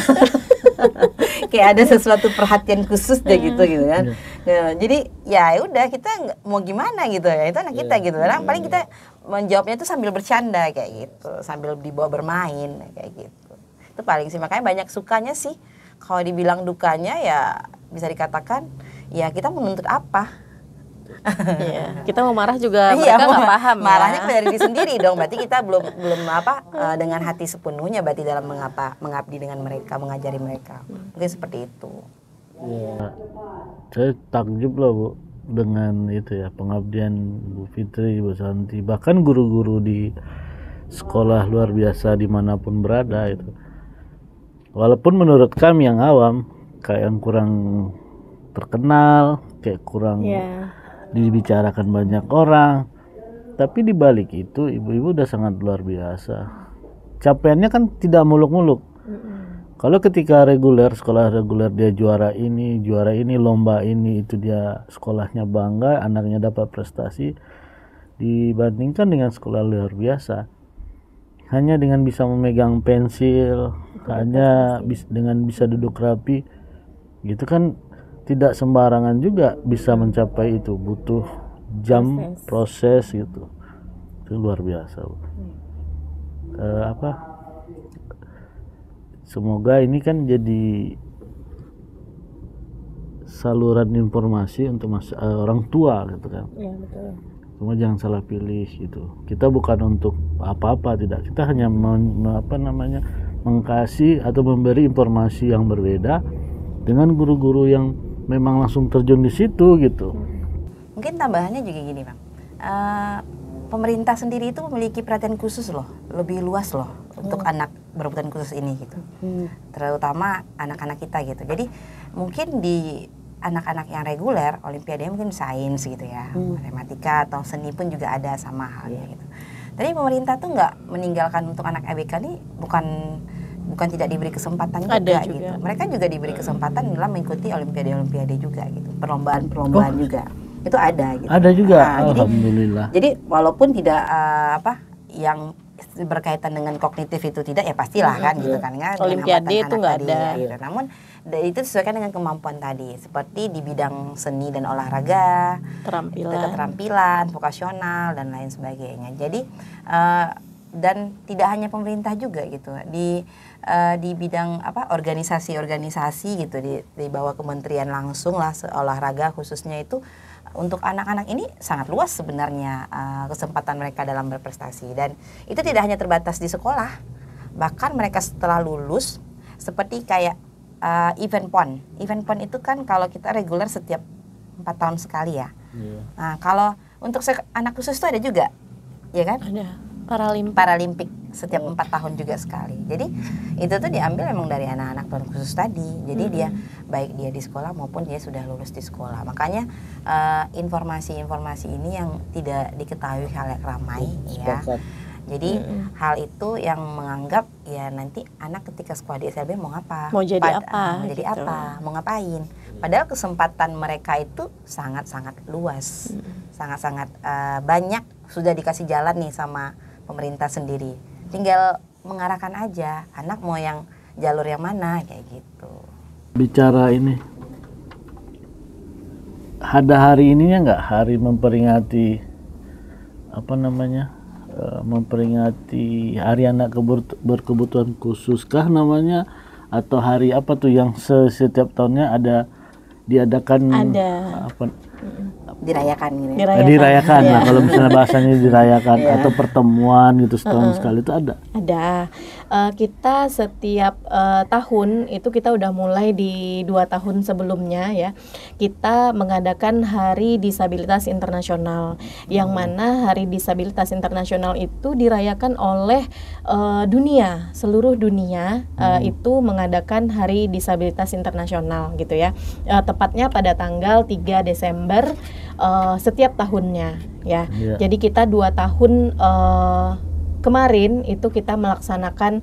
Kayak ada sesuatu perhatian khusus deh gitu kan. Ya, jadi ya udah kita mau gimana gitu ya, itu anak kita gitu. Karena paling kita menjawabnya itu sambil bercanda kayak gitu, sambil dibawa bermain kayak gitu. Itu paling sih, makanya banyak sukanya sih. Kalau dibilang dukanya ya bisa dikatakan ya kita menuntut apa. Iya, kita mau marah juga mereka nggak paham. Marahnya dari diri sendiri dong, berarti kita belum dengan hati sepenuhnya berarti dalam mengabdi dengan mereka, mengajari mereka. Mungkin seperti itu. Ya, saya takjub lah Bu dengan itu ya, pengabdian Bu Fitri, Bu Santi, bahkan guru-guru di sekolah luar biasa dimanapun berada itu. Walaupun menurut kami yang awam kayak yang kurang terkenal, kayak kurang dibicarakan banyak orang. Tapi di balik itu ibu-ibu udah sangat luar biasa. Capaiannya kan tidak muluk-muluk. Kalau ketika sekolah reguler dia juara ini, lomba ini, itu dia sekolahnya bangga, anaknya dapat prestasi. Dibandingkan dengan sekolah luar biasa, hanya dengan bisa memegang pensil, dengan bisa duduk rapi, gitu kan tidak sembarangan juga bisa mencapai itu, butuh jam proses gitu. Itu luar biasa. Semoga ini kan jadi saluran informasi untuk orang tua gitu kan. Iya, betul. Cuma jangan salah pilih gitu. Kita bukan untuk apa-apa, tidak. Kita hanya mengkasih atau memberi informasi yang berbeda dengan guru-guru yang memang langsung terjun di situ gitu. Mungkin tambahannya juga gini Bang, pemerintah sendiri itu memiliki perhatian khusus loh, lebih luas loh untuk anak berkebutuhan khusus ini gitu, terutama anak-anak kita gitu. Jadi mungkin di anak-anak yang reguler, olimpiade mungkin sains gitu ya, matematika atau seni pun juga ada sama halnya gitu. Tapi pemerintah tuh nggak meninggalkan untuk anak ABK ini, bukan tidak diberi kesempatan juga gitu. Mereka juga diberi kesempatan dalam mengikuti olimpiade juga gitu, perlombaan juga. Itu ada gitu. Ada juga, alhamdulillah. Jadi walaupun tidak yang berkaitan dengan kognitif itu tidak, ya pastilah kan gitu kan ya. Olimpiade itu nggak ada. Ya, gitu. Namun itu disesuaikan dengan kemampuan tadi, seperti di bidang seni dan olahraga, keterampilan, vokasional dan lain sebagainya. Jadi dan tidak hanya pemerintah juga gitu, di bidang organisasi-organisasi gitu, di bawah kementerian langsung lah, olahraga khususnya itu untuk anak-anak ini sangat luas sebenarnya kesempatan mereka dalam berprestasi. Dan itu tidak hanya terbatas di sekolah, bahkan mereka setelah lulus seperti kayak event pon itu kan kalau kita reguler setiap 4 tahun sekali ya. Nah kalau untuk anak khusus itu ada juga, ya kan? Ada Paralimpik setiap 4 tahun juga sekali. Jadi itu tuh diambil memang dari anak-anak khusus tadi. Jadi dia baik dia di sekolah maupun dia sudah lulus di sekolah. Makanya informasi-informasi ini yang tidak diketahui halayak ramai ya. Jadi hal itu yang menganggap ya nanti anak ketika sekolah di SLB mau ngapa? Mau jadi apa? Mau jadi apa? Mau ngapain? Padahal kesempatan mereka itu sangat-sangat luas. Sangat-sangat banyak sudah dikasih jalan nih sama pemerintah sendiri. Tinggal mengarahkan aja anak mau yang jalur yang mana kayak gitu. Bicara ini, ada hari ininya nggak, hari memperingati memperingati Hari Anak Berkebutuhan Khusus kah namanya, atau hari apa tuh yang setiap tahunnya diadakan? Ada. Dirayakan gitu. Dirayakan lah kalau misalnya bahasanya dirayakan atau pertemuan gitu setahun sekali itu ada. Ada. Kita setiap tahun itu kita udah mulai di 2 tahun sebelumnya ya. Kita mengadakan Hari Disabilitas Internasional, yang mana Hari Disabilitas Internasional itu dirayakan oleh dunia, seluruh dunia itu mengadakan Hari Disabilitas Internasional gitu ya. Tepatnya pada tanggal 3 Desember setiap tahunnya ya. Jadi kita 2 tahun kemarin itu kita melaksanakan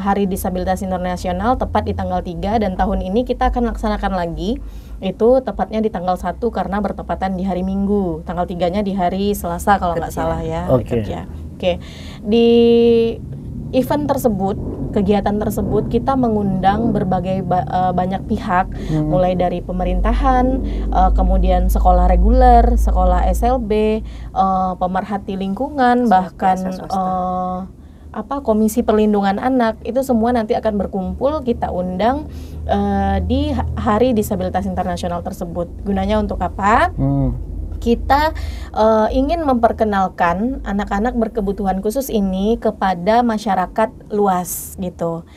Hari Disabilitas Internasional tepat di tanggal 3, dan tahun ini kita akan laksanakan lagi itu tepatnya di tanggal 1 karena bertepatan di hari Minggu. Tanggal 3-nya di hari Selasa kalau nggak salah ya. Oke. Di event tersebut, kegiatan tersebut kita mengundang berbagai banyak pihak, mulai dari pemerintahan, kemudian sekolah reguler, sekolah SLB, pemerhati lingkungan, bahkan Komisi Perlindungan Anak. Itu semua nanti akan berkumpul, kita undang di Hari Disabilitas Internasional tersebut. Gunanya untuk apa? Kita ingin memperkenalkan anak-anak berkebutuhan khusus ini kepada masyarakat luas gitu.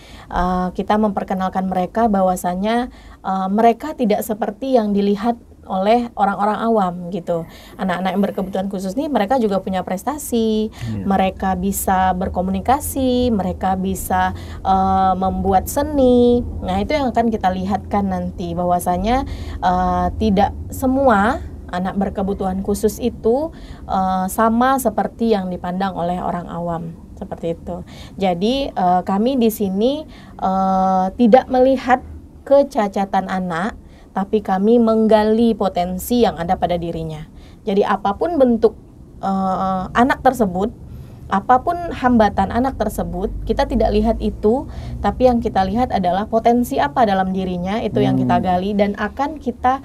Kita memperkenalkan mereka bahwasanya mereka tidak seperti yang dilihat oleh orang-orang awam gitu. Anak-anak yang berkebutuhan khusus nih mereka juga punya prestasi, mereka bisa berkomunikasi, mereka bisa membuat seni. Nah itu yang akan kita lihatkan nanti, bahwasanya tidak semua anak berkebutuhan khusus itu sama seperti yang dipandang oleh orang awam, seperti itu. Jadi kami di sini tidak melihat kecacatan anak, tapi kami menggali potensi yang ada pada dirinya. Jadi apapun bentuk anak tersebut, apapun hambatan anak tersebut, kita tidak lihat itu, tapi yang kita lihat adalah potensi apa dalam dirinya, itu yang kita gali dan akan kita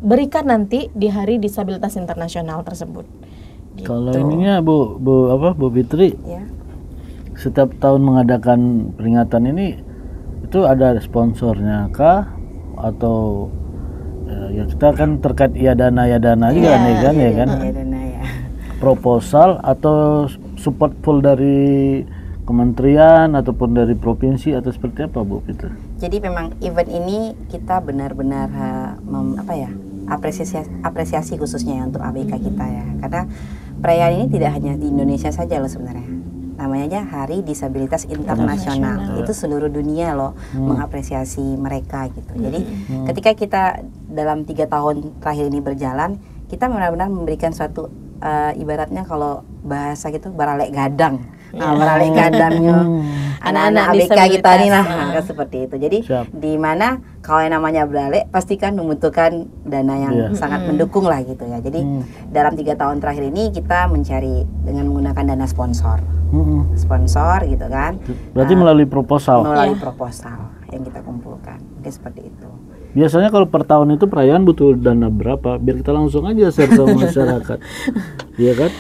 berikan nanti di Hari Disabilitas Internasional tersebut. Gitu. Kalau ininya Bu Fitri, ya. Setiap tahun mengadakan peringatan ini, itu ada sponsornya kah? Atau ya kita kan terkait dana juga kan ya kan? Proposal atau support full dari kementerian ataupun dari provinsi atau seperti apa Bu Fitri? Jadi memang event ini kita benar-benar apresiasi khususnya untuk ABK kita ya, karena perayaan ini tidak hanya di Indonesia saja loh sebenarnya. Namanya aja Hari Disabilitas Internasional. Itu seluruh dunia loh mengapresiasi mereka gitu. Jadi ketika kita dalam 3 tahun terakhir ini berjalan, kita benar-benar memberikan suatu ibaratnya kalau bahasa gitu baralek gadang. Baralek gadangnya anak-anak ABK kita nih seperti itu. Jadi di mana kalau yang namanya baralek pastikan membutuhkan dana yang sangat mendukung lah gitu ya. Jadi dalam 3 tahun terakhir ini kita mencari dengan menggunakan dana sponsor gitu kan. Berarti melalui proposal. Melalui proposal yang kita kumpulkan. Mungkin seperti itu. Biasanya kalau per tahun itu perayaan butuh dana berapa? Biar kita langsung aja share sama masyarakat. Iya kan?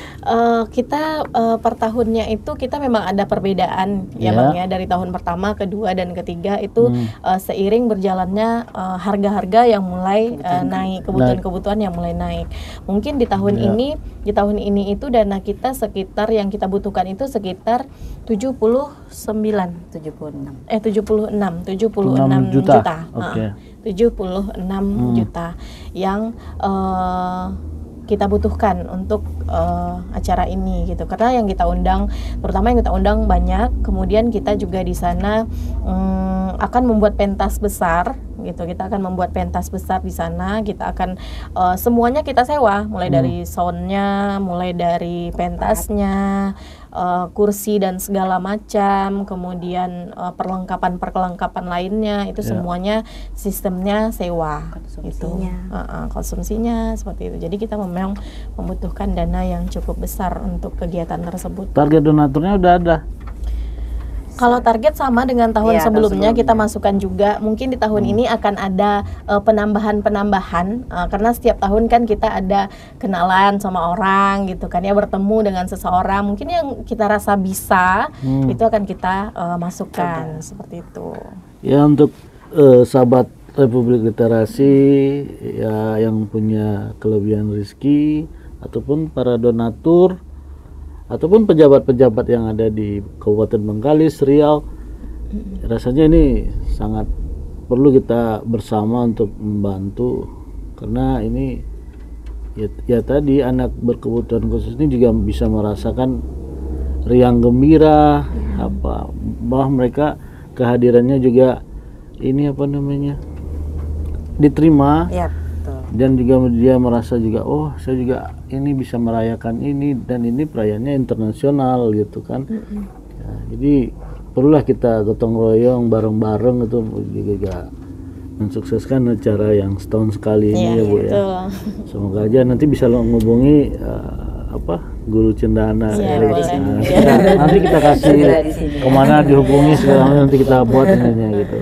Kita per tahunnya itu kita memang ada perbedaan ya Bang ya, dari tahun pertama, kedua dan ketiga itu seiring berjalannya harga-harga yang mulai naik, kebutuhan-kebutuhan yang mulai naik. Mungkin di tahun ini itu dana kita sekitar yang kita butuhkan itu sekitar 76 juta. Okay. 76 juta yang kita butuhkan untuk acara ini gitu, karena yang kita undang, terutama yang kita undang banyak. Kemudian kita juga di sana akan membuat pentas besar gitu. Kita akan membuat pentas besar di sana. Kita akan semuanya kita sewa, mulai dari soundnya, mulai dari pentasnya, kursi dan segala macam, kemudian perlengkapan lainnya itu semuanya sistemnya sewa gitu. Konsumsinya seperti itu. Jadi kita memang membutuhkan dana yang cukup besar untuk kegiatan tersebut. Target donaturnya udah ada? Kalau target sama dengan tahun sebelumnya, kita masukkan juga. Mungkin di tahun ini akan ada penambahan karena setiap tahun kan kita ada kenalan sama orang gitu kan ya, bertemu dengan seseorang. Mungkin yang kita rasa bisa itu akan kita masukkan seperti itu. Ya, untuk sahabat Republik Literasi ya yang punya kelebihan rezeki ataupun para donatur ataupun pejabat-pejabat yang ada di Kabupaten Bengkalis, Riau, rasanya ini sangat perlu kita bersama untuk membantu, karena ini ya tadi anak berkebutuhan khusus ini juga bisa merasakan riang gembira, bahwa mereka kehadirannya juga ini diterima. Dan juga dia merasa juga, oh saya juga ini bisa merayakan ini, dan ini perayaannya internasional gitu kan. Ya, jadi perlulah kita gotong royong bareng-bareng itu juga mensukseskan acara yang setahun sekali ini ya Bu ya. Semoga aja nanti bisa menghubungi Guru Cendana. Nanti kita kasih kemana dihubungi segala macam, nanti kita buat ininya gitu.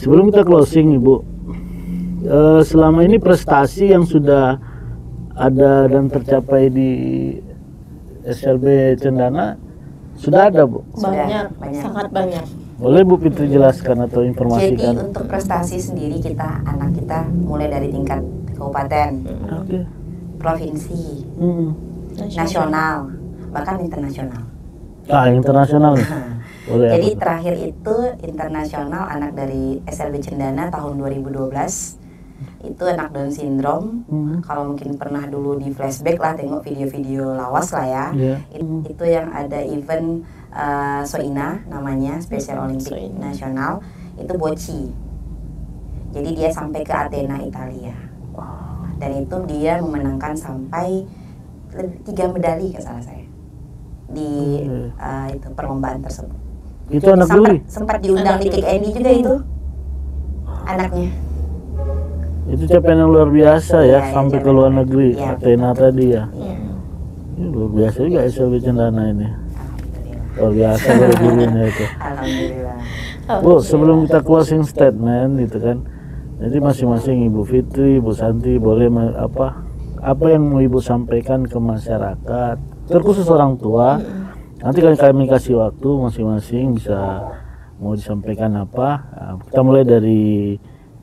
Sebelum kita closing Ibu, selama ini prestasi yang sudah ada dan tercapai di SLB Cendana sudah ada Bu? Banyak. Sangat banyak. Boleh Bu Fitri jelaskan atau informasikan? Jadi untuk prestasi sendiri anak kita mulai dari tingkat kabupaten, provinsi, nasional, bahkan internasional. Internasional. Boleh. Jadi terakhir itu internasional anak dari SLB Cendana tahun 2012. Itu anak Down syndrome. Kalau mungkin pernah dulu di flashback lah, tengok video-video lawas lah ya. Itu yang ada event Soina namanya, Special Olympic Nasional. Itu Bocci. Jadi dia sampai ke Athena, Italia. dan itu dia memenangkan sampai 3 medali kalau salah saya di itu perlombaan tersebut. Itu anak negeri? Sempat diundang di Kick Andy juga itu anaknya. Itu capaian yang luar biasa ya, sampai ke luar negeri. Ya. Athena tadi ya. Iya. Ini luar biasa juga SLB Cendana ini. Alhamdulillah. Luar biasa dari gurunya itu. Alhamdulillah. Bu, sebelum kita closing statement gitu kan, jadi masing-masing Ibu Fitri, Ibu Santi boleh apa yang mau Ibu sampaikan ke masyarakat, terkhusus orang tua. Nanti kan kami kasih waktu masing-masing bisa mau disampaikan apa. Kita mulai dari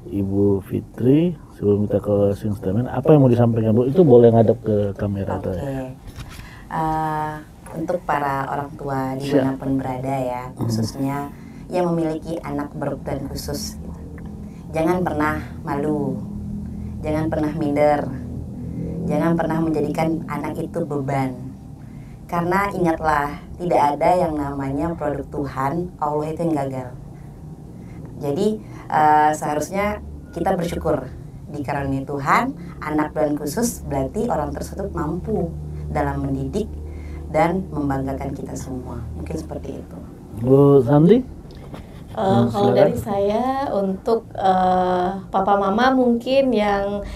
Ibu Fitri sebelum kita closing statement. Apa yang mau disampaikan Bu? Itu boleh ngadep ke kamera. Oke. Untuk para orang tua dimanapun berada ya, khususnya yang memiliki anak berkebutuhan khusus, jangan pernah malu, jangan pernah minder, jangan pernah menjadikan anak itu beban. Karena ingatlah, tidak ada yang namanya produk Tuhan, Allah itu yang gagal. Jadi seharusnya kita bersyukur dikaruniai Tuhan anak berkebutuhan khusus, berarti orang tersebut mampu dalam mendidik dan membanggakan kita semua. Mungkin seperti itu. Bu Santi? Kalau dari saya untuk papa mama mungkin yang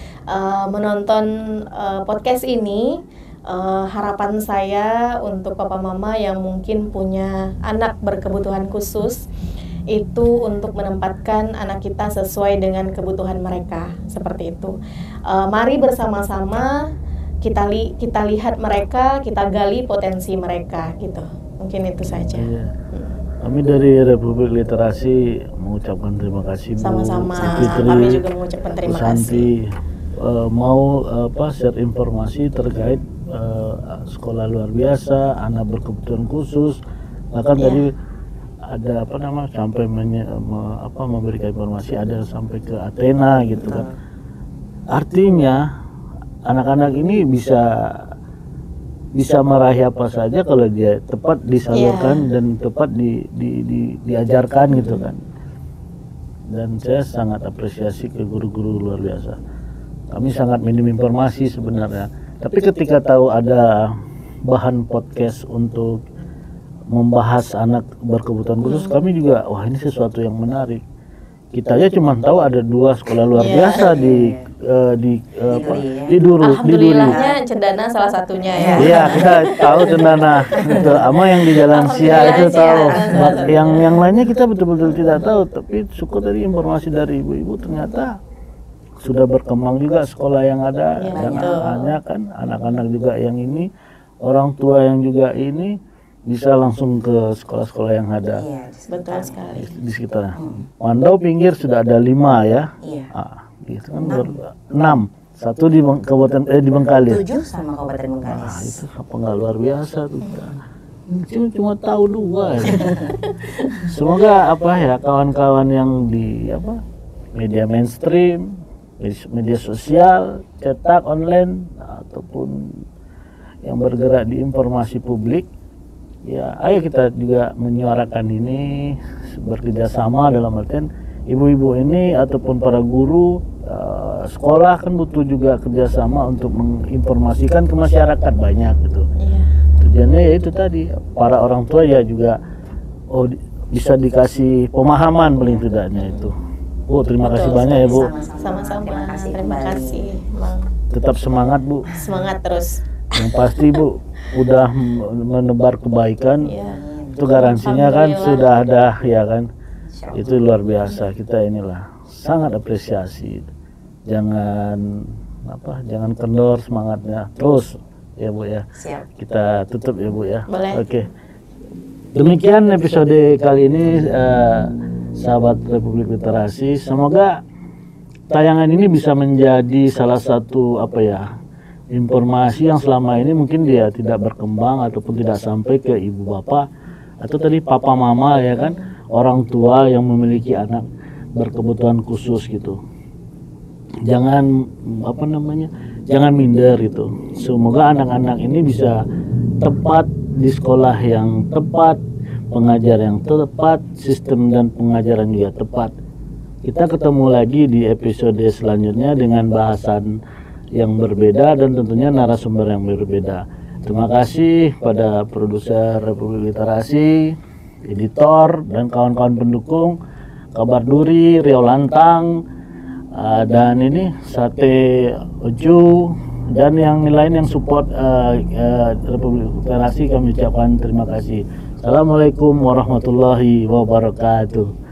menonton podcast ini, harapan saya untuk papa mama yang mungkin punya anak berkebutuhan khusus itu untuk menempatkan anak kita sesuai dengan kebutuhan mereka, seperti itu. Mari bersama-sama kita lihat mereka, kita gali potensi mereka gitu. Mungkin itu saja. Iya. Kami dari Republik Literasi mengucapkan terima kasih Bu. Sama-sama. Fitri, Kami juga mengucapkan terima Bu Santi, kasih. mau share informasi terkait sekolah luar biasa, anak berkebutuhan khusus. Bahkan tadi ada sampai memberikan informasi, ada sampai ke Athena gitu kan. Artinya anak-anak ini bisa meraih apa saja kalau dia tepat disalurkan dan tepat diajarkan gitu kan. Dan saya sangat apresiasi ke guru-guru luar biasa. Kami sangat minim informasi sebenarnya, tapi ketika tahu ada bahan podcast untuk membahas anak berkebutuhan khusus, kami juga wah ini sesuatu yang menarik. Kita aja cuma tahu ada 2 sekolah luar biasa di Duri. Alhamdulillahnya Cendana salah satunya ya. Iya, kita tahu Cendana gitu. Ama yang di Jalan Sia itu tahu. Yang lainnya kita betul-betul tidak tahu, tapi syukur dari informasi dari ibu-ibu ternyata sudah berkembang juga sekolah yang ada dan anak-anak juga yang ini, orang tua yang juga ini bisa langsung ke sekolah-sekolah yang ada. Iya, Betul sekali. Di sekitarnya. Mandau pinggir sudah ada 5 ya. Iya. Gitu kan 6. Satu di Kabupaten di Bengkalis. 7 sama Kabupaten Bengkalis. Itu apa nggak luar biasa tuh. Cuma tahu 2 ya. Semoga kawan-kawan yang di media mainstream, media sosial, cetak, online ataupun yang bergerak di informasi publik, ya ayo kita juga menyuarakan ini, bekerja sama dalam artian ibu-ibu ini ataupun para guru sekolah kan butuh juga kerjasama untuk menginformasikan ke masyarakat banyak gitu. Tujuannya ya itu tadi, para orang tua ya juga bisa dikasih pemahaman paling tidaknya itu. Bu, terima kasih banyak ya Bu. Sama-sama. Terima kasih, Bang. Tetap semangat Bu. Semangat terus. Yang pasti Bu udah menebar kebaikan. Itu garansinya kan sudah ada ya kan. Itu luar biasa. Kita inilah sangat apresiasi. Jangan kendor semangatnya. Terus ya Bu ya. Siap. Kita tutup ya Bu ya. Boleh. Oke. Demikian episode kali ini sahabat Republik Literasi. Semoga tayangan ini bisa menjadi salah satu informasi yang selama ini mungkin dia tidak berkembang ataupun tidak sampai ke ibu bapak atau tadi papa mama ya kan, orang tua yang memiliki anak berkebutuhan khusus gitu. Jangan jangan minder gitu. Semoga anak-anak ini bisa tepat di sekolah yang tepat, pengajar yang tepat, sistem dan pengajaran juga tepat. Kita ketemu lagi di episode selanjutnya dengan bahasan yang berbeda dan tentunya narasumber yang berbeda. Terima kasih pada produser Republik Literasi, editor dan kawan-kawan pendukung, Kabar Duri, Riau Lantang, dan ini Sate Oju dan yang lain yang support Republik Literasi. Kami ucapkan terima kasih. Assalamualaikum warahmatullahi wabarakatuh.